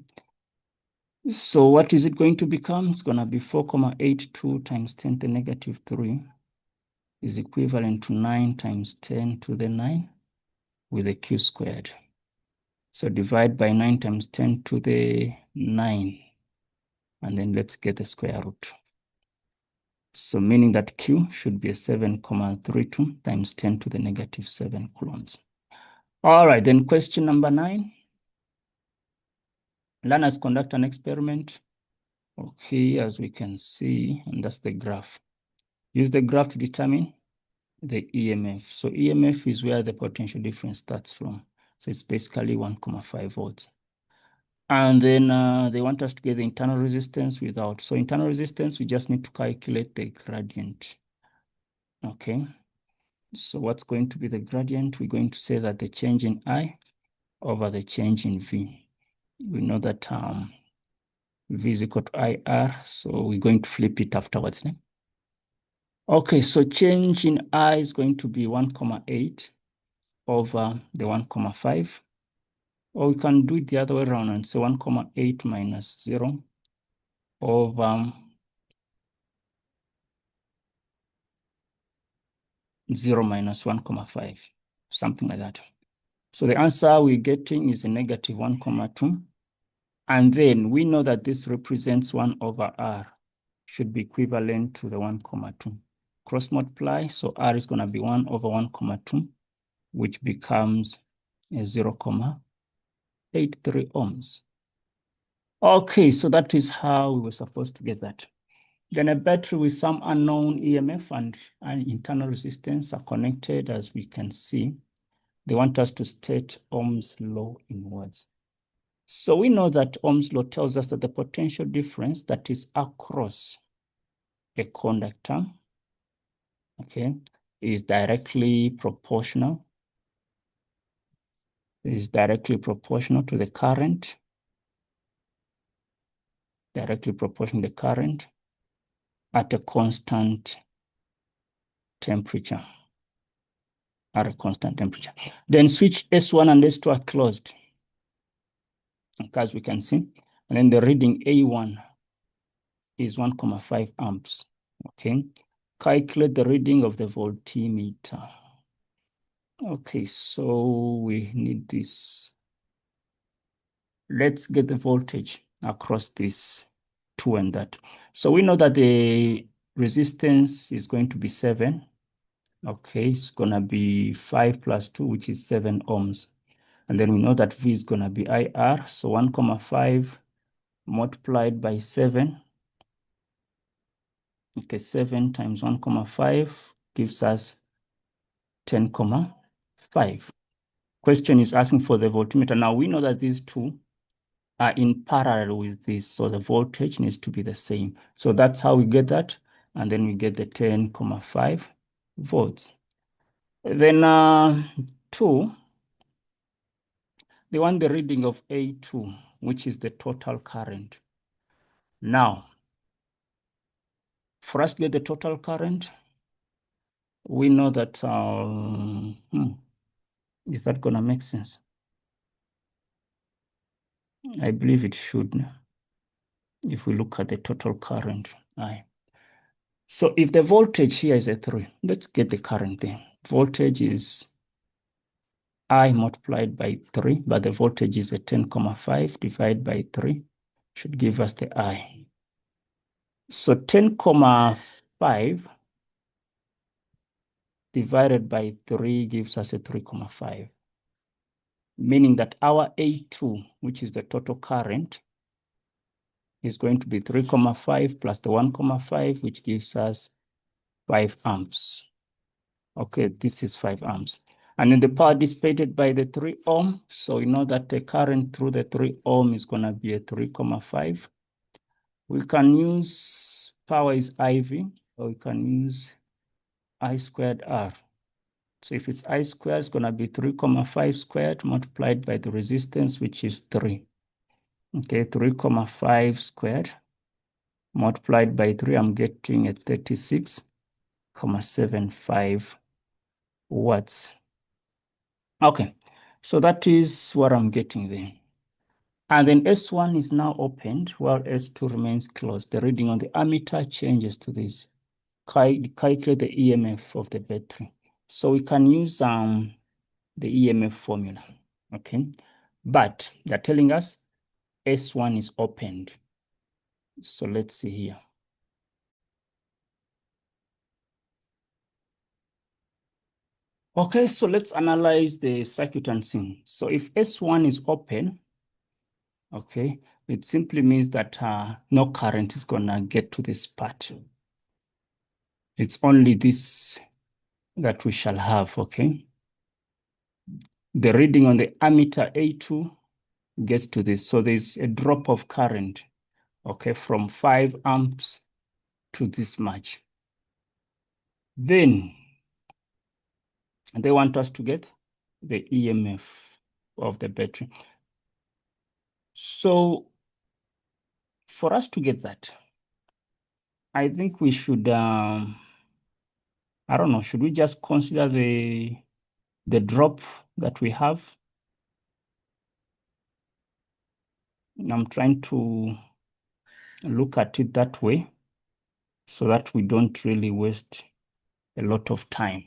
Speaker 1: So what is it going to become? It's going to be 4,82 times 10 to the negative 3 is equivalent to 9 times 10 to the 9 with a Q squared. So divide by 9 times 10 to the 9. And then let's get the square root. So meaning that Q should be a 7,32 times 10 to the negative 7 coulombs. All right, then question number 9. Learners conduct an experiment. Okay, as we can see, and that's the graph. Use the graph to determine the EMF. So EMF is where the potential difference starts from. So it's basically 1,5 volts. And then they want us to get the internal resistance without. So internal resistance, we just need to calculate the gradient. Okay. So what's going to be the gradient? We're going to say that the change in I over the change in V. We know that V is equal to IR, so we're going to flip it afterwards. Né? Okay, so change in I is going to be 1,8 over the 1,5. Or we can do it the other way around and say 1,8 minus 0 over 0 minus 1,5, something like that. So the answer we're getting is a negative 1,2. And then we know that this represents 1 over R, should be equivalent to the 1,2. Cross multiply, so R is going to be 1 over 1,2, which becomes a 0,83 ohms. Okay, so that is how we were supposed to get that. Then a battery with some unknown EMF and internal resistance are connected, as we can see. They want us to state Ohm's law in words. So we know that Ohm's law tells us that the potential difference that is across a conductor, okay, is directly proportional to the current, at a constant temperature. Then switch S1 and S2 are closed, as we can see. And then the reading A1 is 1,5 amps. Okay. Calculate the reading of the voltmeter. Okay, so we need this. Let's get the voltage across this 2 and that. So we know that the resistance is going to be 7. Okay, it's going to be 5 plus 2, which is 7 ohms. And then we know that V is going to be IR. So 1,5 multiplied by 7. Okay, 7 times 1,5 gives us 10,5. Question is asking for the voltmeter. Now we know that these two are in parallel with this, so the voltage needs to be the same. So that's how we get that, and then we get the 10,5 volts. Then 2, they want the reading of A2, which is the total current. Now, for us to get the total current, we know that, is that gonna make sense? I believe it should, if we look at the total current, I. So if the voltage here is a 3, let's get the current then. Voltage is I multiplied by 3, but the voltage is a 10,5 divided by 3 should give us the I. So 10,5 divided by 3 gives us a 3,5, meaning that our A2, which is the total current, is going to be 3,5 plus the 1,5, which gives us 5 amps. Okay, this is 5 amps. And then the power dissipated by the 3 ohm. So we know that the current through the 3 ohm is going to be a 3,5. We can use power is IV, or we can use I squared R. So if it's I squared, it's going to be 3,5 squared multiplied by the resistance, which is 3. Okay, 3,5 squared multiplied by 3, I'm getting a 36,75 watts. Okay, so that is what I'm getting there. And then S1 is now opened while S2 remains closed. The reading on the ammeter changes to this. Calculate the EMF of the battery. So we can use the EMF formula, okay? But they're telling us S1 is opened. So let's see here. Okay, so let's analyze the circuit and see. So if S1 is open, okay, it simply means that no current is gonna get to this part. It's only this that we shall have, okay? The reading on the ammeter A2 gets to this. So there's a drop of current, okay, from 5 amps to this much. Then they want us to get the EMF of the battery. So for us to get that, I think we should, I don't know, should we just consider the drop that we have? I'm trying to look at it that way so that we don't really waste a lot of time.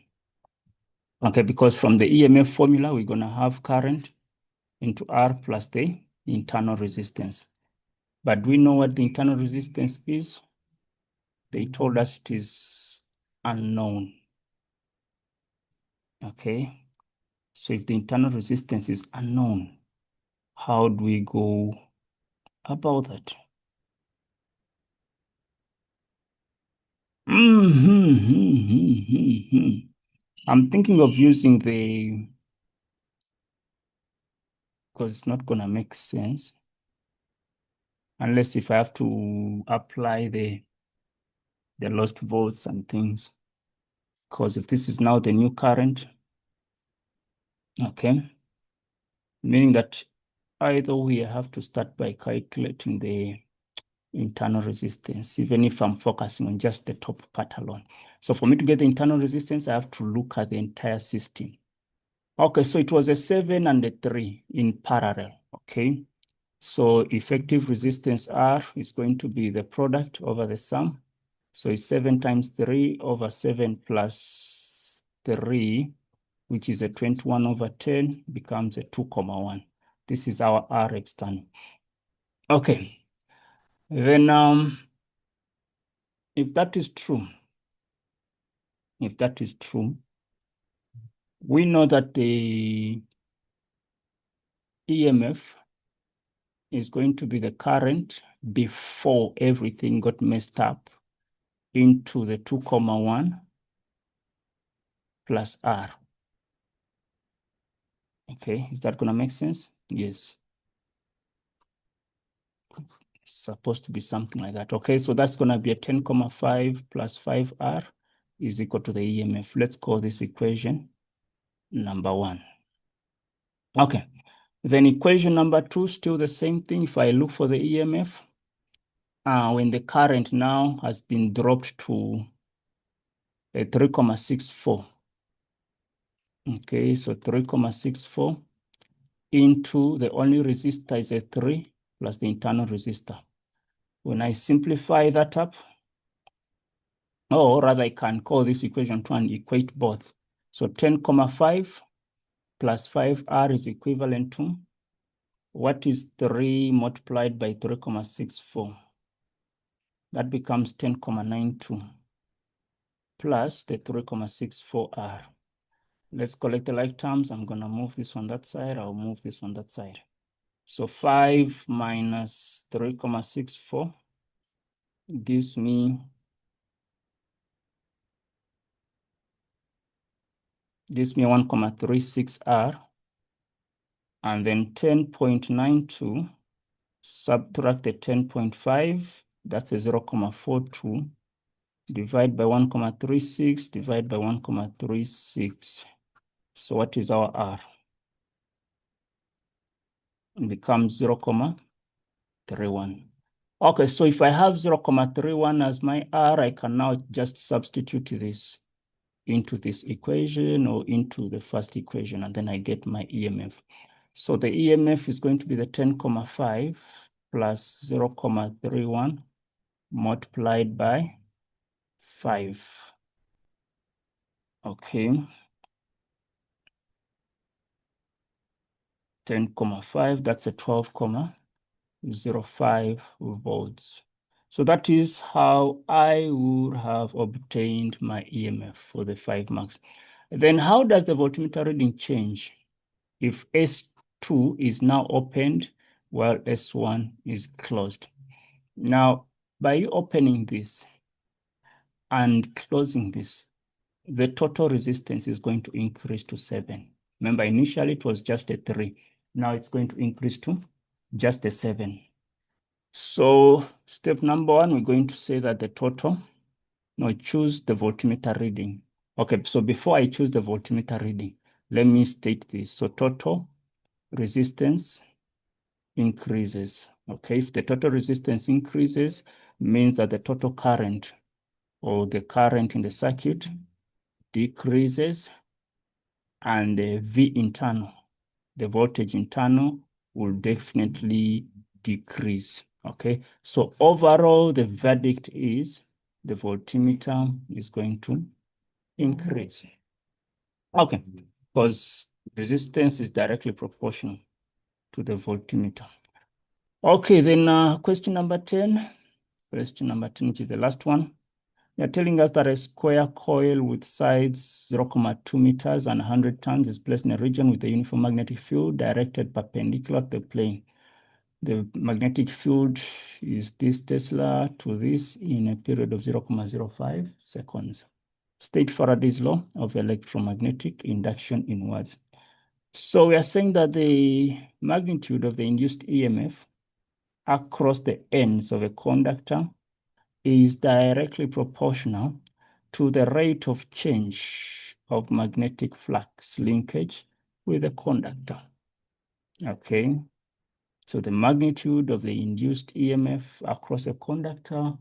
Speaker 1: Okay, because from the EMF formula, we're going to have current into R plus the internal resistance. But do we know what the internal resistance is? They told us it is unknown. Okay, so if the internal resistance is unknown, how do we go about that? I'm thinking of using the, because it's not going to make sense unless if I have to apply the lost volts and things. Because if this is now the new current, okay, meaning that either we have to start by calculating the internal resistance, even if I'm focusing on just the top part alone. So for me to get the internal resistance, I have to look at the entire system. Okay, so it was a 7 and a 3 in parallel, okay? So effective resistance R is going to be the product over the sum. So it's 7 times 3 over 7 plus 3, which is a 21 over 10, becomes a 2,1. This is our R external. Okay, then if that is true, we know that the EMF is going to be the current before everything got messed up into the 2,1 plus R. Okay, is that going to make sense? Yes. It's supposed to be something like that. Okay, so that's going to be a 10,5 plus 5R is equal to the EMF. Let's call this equation number 1. Okay, then equation number 2, still the same thing. If I look for the EMF, when the current now has been dropped to a 3,64. Okay, so 3,64 into the only resistor is a 3 plus the internal resistor. When I simplify that up, or rather I can call this equation 2 and equate both. So 10,5 plus 5R is equivalent to, what is 3 multiplied by 3,64? That becomes 10,92 plus the 3,64R. Let's collect the like terms. I'm going to move this on that side. I'll move this on that side. So 5 minus 3,64 gives me 1,36R. And then 10.92, subtract the 10.5, that's a 0,42, divide by 1,36, divide by 1,36. So what is our R? It becomes 0,31. Okay, so if I have 0,31 as my R, I can now just substitute this into this equation or into the first equation, and then I get my EMF. So the EMF is going to be the 10,5 plus 0,31 multiplied by 5. Okay. 10,5, that's a 12,05 volts. So that is how I would have obtained my EMF for the 5 marks. Then how does the voltmeter reading change if S2 is now opened while S1 is closed? Now, by you opening this and closing this, the total resistance is going to increase to 7. Remember, initially it was just a 3. Now it's going to increase to just a 7. So step number 1, we're going to say that the total, choose the voltmeter reading. Okay, so before I choose the voltmeter reading, let me state this. So total resistance increases. Okay, if the total resistance increases, means that the total current or the current in the circuit decreases, and the V internal, the voltage internal, will definitely decrease. Okay, so overall, the verdict is the voltmeter is going to increase. Okay, because resistance is directly proportional to the voltmeter. Okay, then question number 10. Question number 10, which is the last one. They're telling us that a square coil with sides 0,2 meters and 100 tons is placed in a region with a uniform magnetic field directed perpendicular to the plane. The magnetic field is this Tesla to this in a period of 0,05 seconds. State Faraday's law of electromagnetic induction in words. So we are saying that the magnitude of the induced EMF across the ends of a conductor is directly proportional to the rate of change of magnetic flux linkage with the conductor. Okay, so the magnitude of the induced EMF across a conductor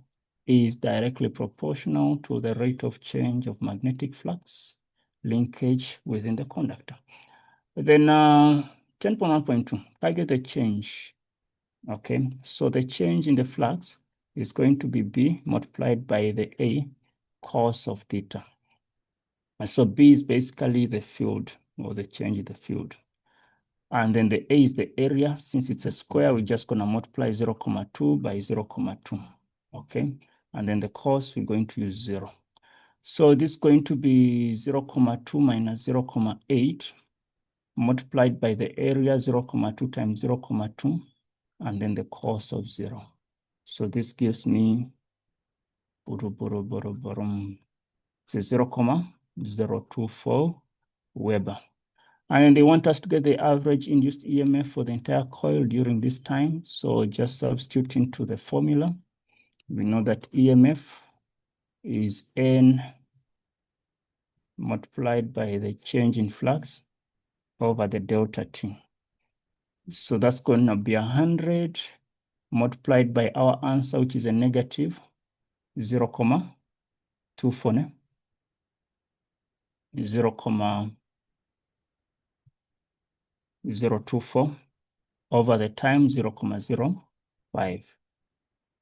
Speaker 1: is directly proportional to the rate of change of magnetic flux linkage within the conductor. Then 10.1.2, target the change. Okay, so the change in the flux is going to be B multiplied by the A cos of theta. And so B is basically the field, or the change in the field. And then the A is the area. Since it's a square, we're just going to multiply 0,2 by 0,2. Okay, and then the cos, we're going to use 0. So this is going to be 0,2 minus 0,8 multiplied by the area 0,2 times 0,2, and then the cos of 0. So this gives me it's a 0,024 Weber. And they want us to get the average induced EMF for the entire coil during this time. So just substitute into the formula. We know that EMF is N multiplied by the change in flux over the delta T. So that's going to be 100 multiplied by our answer, which is a negative 0,24. 0,024 over the time 0,05.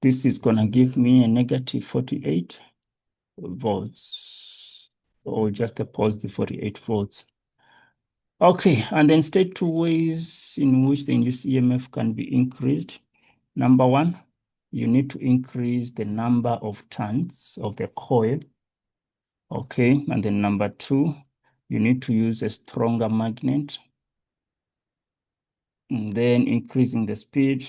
Speaker 1: This is going to give me a negative 48 volts, or just a positive 48 volts. Okay, and then state 2 ways in which the induced EMF can be increased. Number 1, you need to increase the number of turns of the coil. Okay, and then number 2, you need to use a stronger magnet. And then increasing the speed.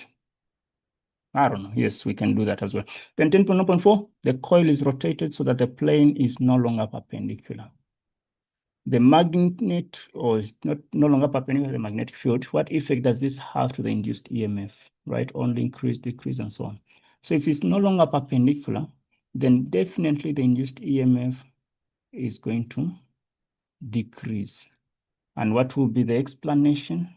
Speaker 1: I don't know. Yes, we can do that as well. Then 10.0.4, the coil is rotated so that the plane is no longer perpendicular. The magnet, or is no longer perpendicular to the magnetic field. What effect does this have to the induced EMF? Right? Only increase, decrease, and so on. So if it's no longer perpendicular, then definitely the induced EMF is going to decrease. And what will be the explanation?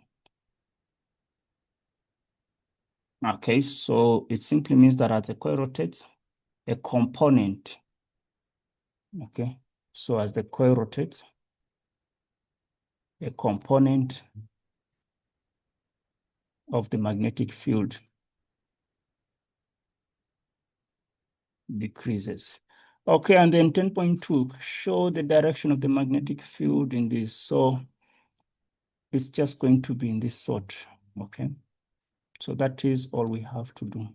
Speaker 1: Okay, so it simply means that as the coil rotates, a component, okay, so as the coil rotates, a component of the magnetic field decreases. Okay, and then 10.2, show the direction of the magnetic field in this. So it's just going to be in this sort, okay? So that is all we have to do,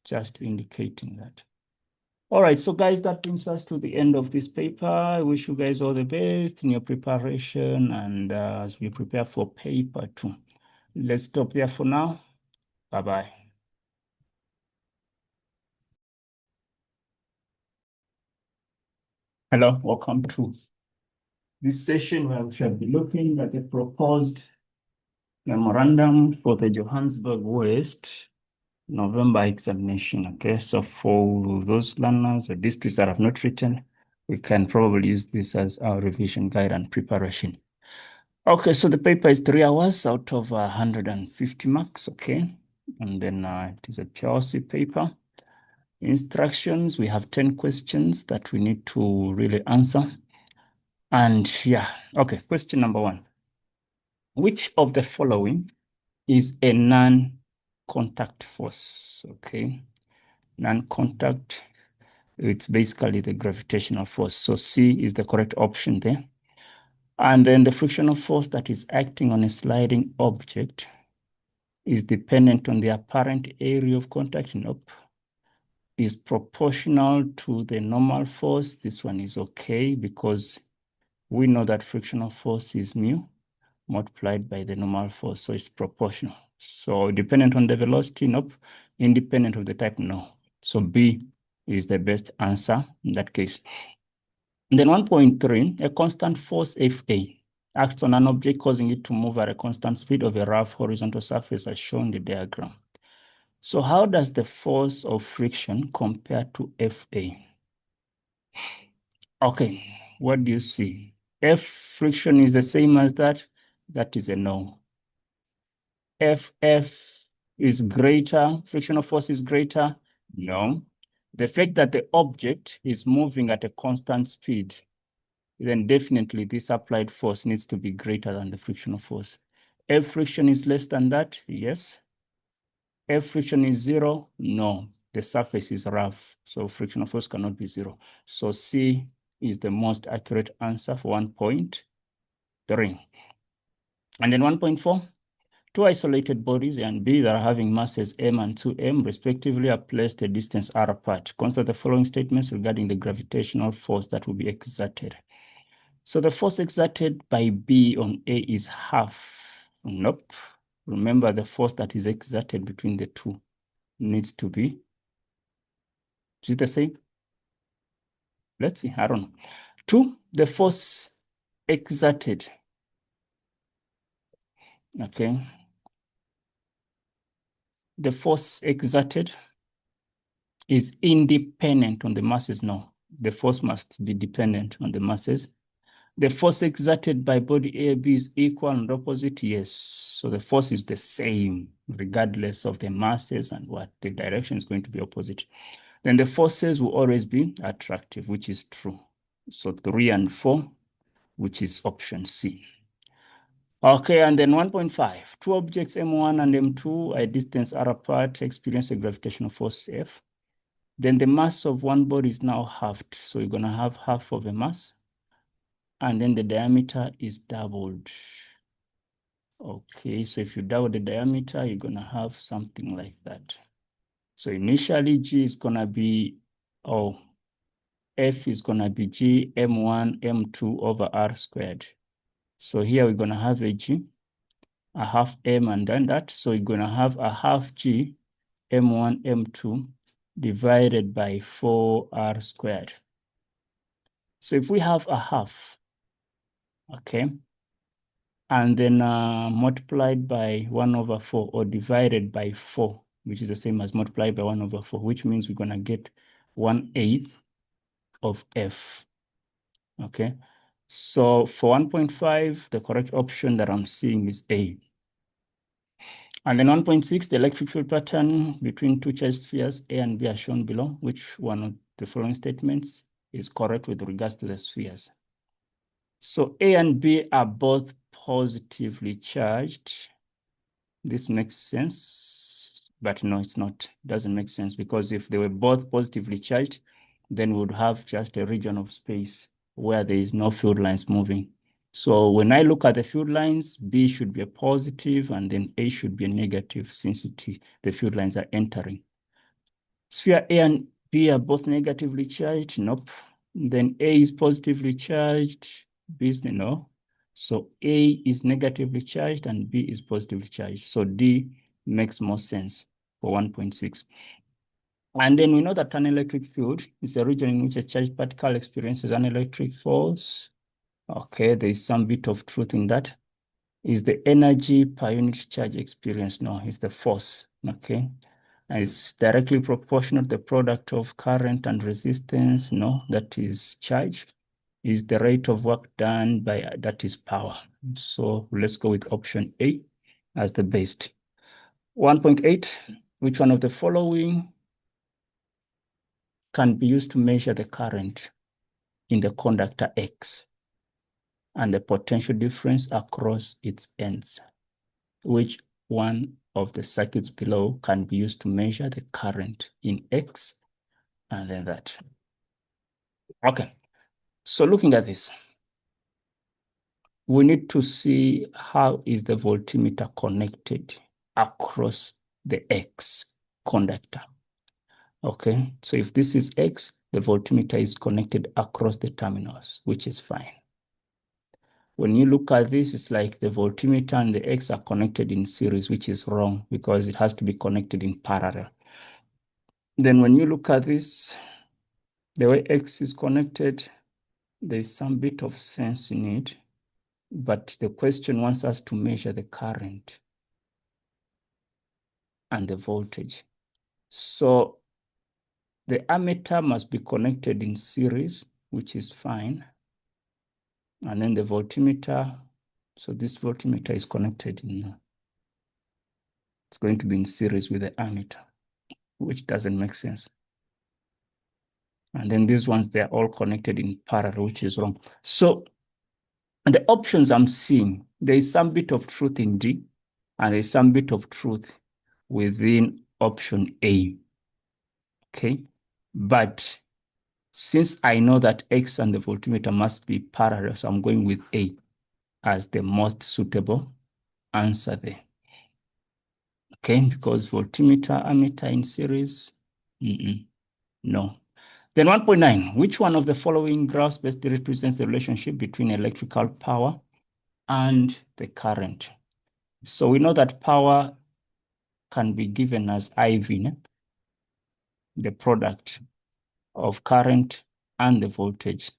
Speaker 1: just indicating that. All right, so guys, that brings us to the end of this paper. I wish you guys all the best in your preparation and as we prepare for paper 2. Let's stop there for now. Bye-bye. Hello, welcome to this session where we shall be looking at the proposed memorandum for the Johannesburg West November examination. Okay, so for those learners or districts that have not written, we can probably use this as our revision guide and preparation. Okay, so the paper is 3 hours out of 150 marks, okay? And then it is a PLC paper. Instructions, we have 10 questions that we need to really answer. And yeah, okay, question number 1. Which of the following is a non-contact force, okay? Non-contact, it's basically the gravitational force. So C is the correct option there. And then the frictional force that is acting on a sliding object is dependent on the apparent area of contact. Nope. Is proportional to the normal force. This one is okay because we know that frictional force is mu multiplied by the normal force, so it's proportional. So dependent on the velocity, nope. Independent of the type, no. So B is the best answer in that case. And then 1.3, a constant force Fa acts on an object causing it to move at a constant speed of a rough horizontal surface as shown in the diagram. So how does the force of friction compare to Fa? Okay, what do you see? F friction is the same as that. That is a no. FF is greater, frictional force is greater? No. The fact that the object is moving at a constant speed, then definitely this applied force needs to be greater than the frictional force. F friction is less than that? Yes. F friction is 0? No. The surface is rough, so frictional force cannot be 0. So C is the most accurate answer for 1.3. And then 1.4, two isolated bodies A and B that are having masses m and 2m respectively are placed a distance r apart. Consider the following statements regarding the gravitational force that will be exerted. So the force exerted by B on A is half. Nope. Remember, the force that is exerted between the two needs to be, is it the same? Let's see, I don't know. 2, the force exerted, okay? The force exerted is independent on the masses. No, the force must be dependent on the masses. The force exerted by body A, B is equal and opposite, yes. So the force is the same regardless of the masses and what the direction is going to be opposite. Then the forces will always be attractive, which is true. So 3 and 4, which is option C. Okay, and then 1.5, two objects M1 and M2 at distance r apart experience a gravitational force F. Then the mass of one body is now halved. So you're gonna have half of a mass, and then the diameter is doubled. Okay, so if you double the diameter, you're gonna have something like that. So initially G is gonna be, F is gonna be G M1 M2 over R squared. So here we're gonna have a G, a half M and then that. So you're gonna have a half G M1 M2 divided by 4R squared. So if we have a half, okay, and then multiplied by 1 over 4 or divided by 4, which is the same as multiplied by 1 over 4, which means we're gonna get 1/8 of F. Okay. So for 1.5, the correct option that I'm seeing is A. And then 1.6, the electric field pattern between two charged spheres A and B are shown below. Which one of the following statements is correct with regards to the spheres? So A and B are both positively charged. This makes sense, but no, it's not. It doesn't make sense, because if they were both positively charged, then we would have just a region of space where there is no field lines moving. So when I look at the field lines, B should be a positive and then A should be a negative, since the field lines are entering. Sphere A and B are both negatively charged. Nope. Then A is positively charged. B is no. So A is negatively charged and B is positively charged. So D makes more sense for 1.6. And then we know that an electric field is a region in which a charged particle experiences an electric force. Okay, there is some bit of truth in that. Is the energy per unit charge experience? No, it's the force. Okay. And it's directly proportional to the product of current and resistance. No, that is charge. Is the rate of work done by that is power. So let's go with option A as the best. 1.8, which one of the following can be used to measure the current in the conductor X and the potential difference across its ends? Which one of the circuits below can be used to measure the current in X and then that? Okay, so looking at this, we need to see how is the voltmeter connected across the X conductor. Okay, so if this is X, the voltmeter is connected across the terminals, which is fine. When you look at this, it's like the voltmeter and the X are connected in series, which is wrong because it has to be connected in parallel. Then when you look at this, the way X is connected, there's some bit of sense in it, but the question wants us to measure the current and the voltage. So the ammeter must be connected in series, which is fine. And then the voltmeter, so this voltmeter is connected in, it's going to be in series with the ammeter, which doesn't make sense. And then these ones, they're all connected in parallel, which is wrong. So the options I'm seeing, there is some bit of truth in D, and there's some bit of truth within option A. Okay, but since I know that X and the voltmeter must be parallel, so I'm going with A as the most suitable answer there. Okay, because voltmeter, ammeter in series, no. Then 1.9, which one of the following graphs best represents the relationship between electrical power and the current? So we know that power can be given as IV, the product of current and the voltage.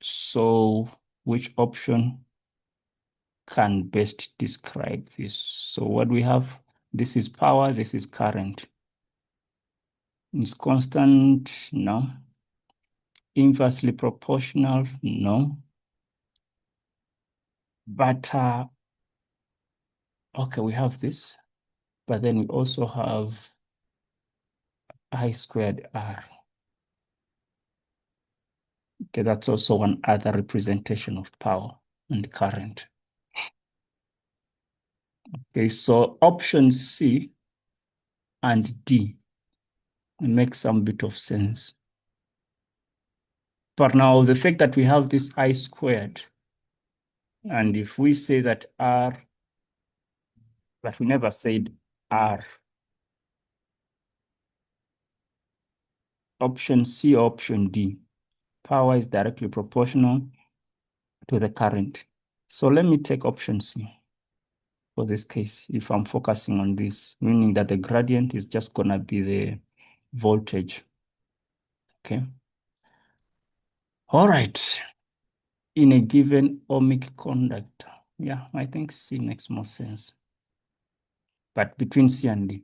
Speaker 1: So which option can best describe this? So what we have, this is power, this is current. It's constant, no. Inversely proportional, no. But, okay, we have this, but then we also have I squared R. Okay, that's also one other representation of power and current. Okay, so options C and D make some bit of sense. But now the fact that we have this I squared, and if we say that R, but we never said R, option C or option D, power is directly proportional to the current. So let me take option C for this case, if I'm focusing on this, meaning that the gradient is just gonna be the voltage. Okay. All right. In a given ohmic conductor. Yeah, I think C makes more sense. But between C and D.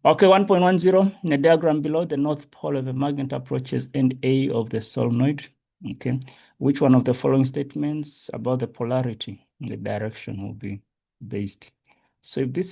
Speaker 1: Okay, 1.10, in the diagram below, the north pole of a magnet approaches end A of the solenoid. Okay, which one of the following statements about the polarity in the direction will be based? So if this is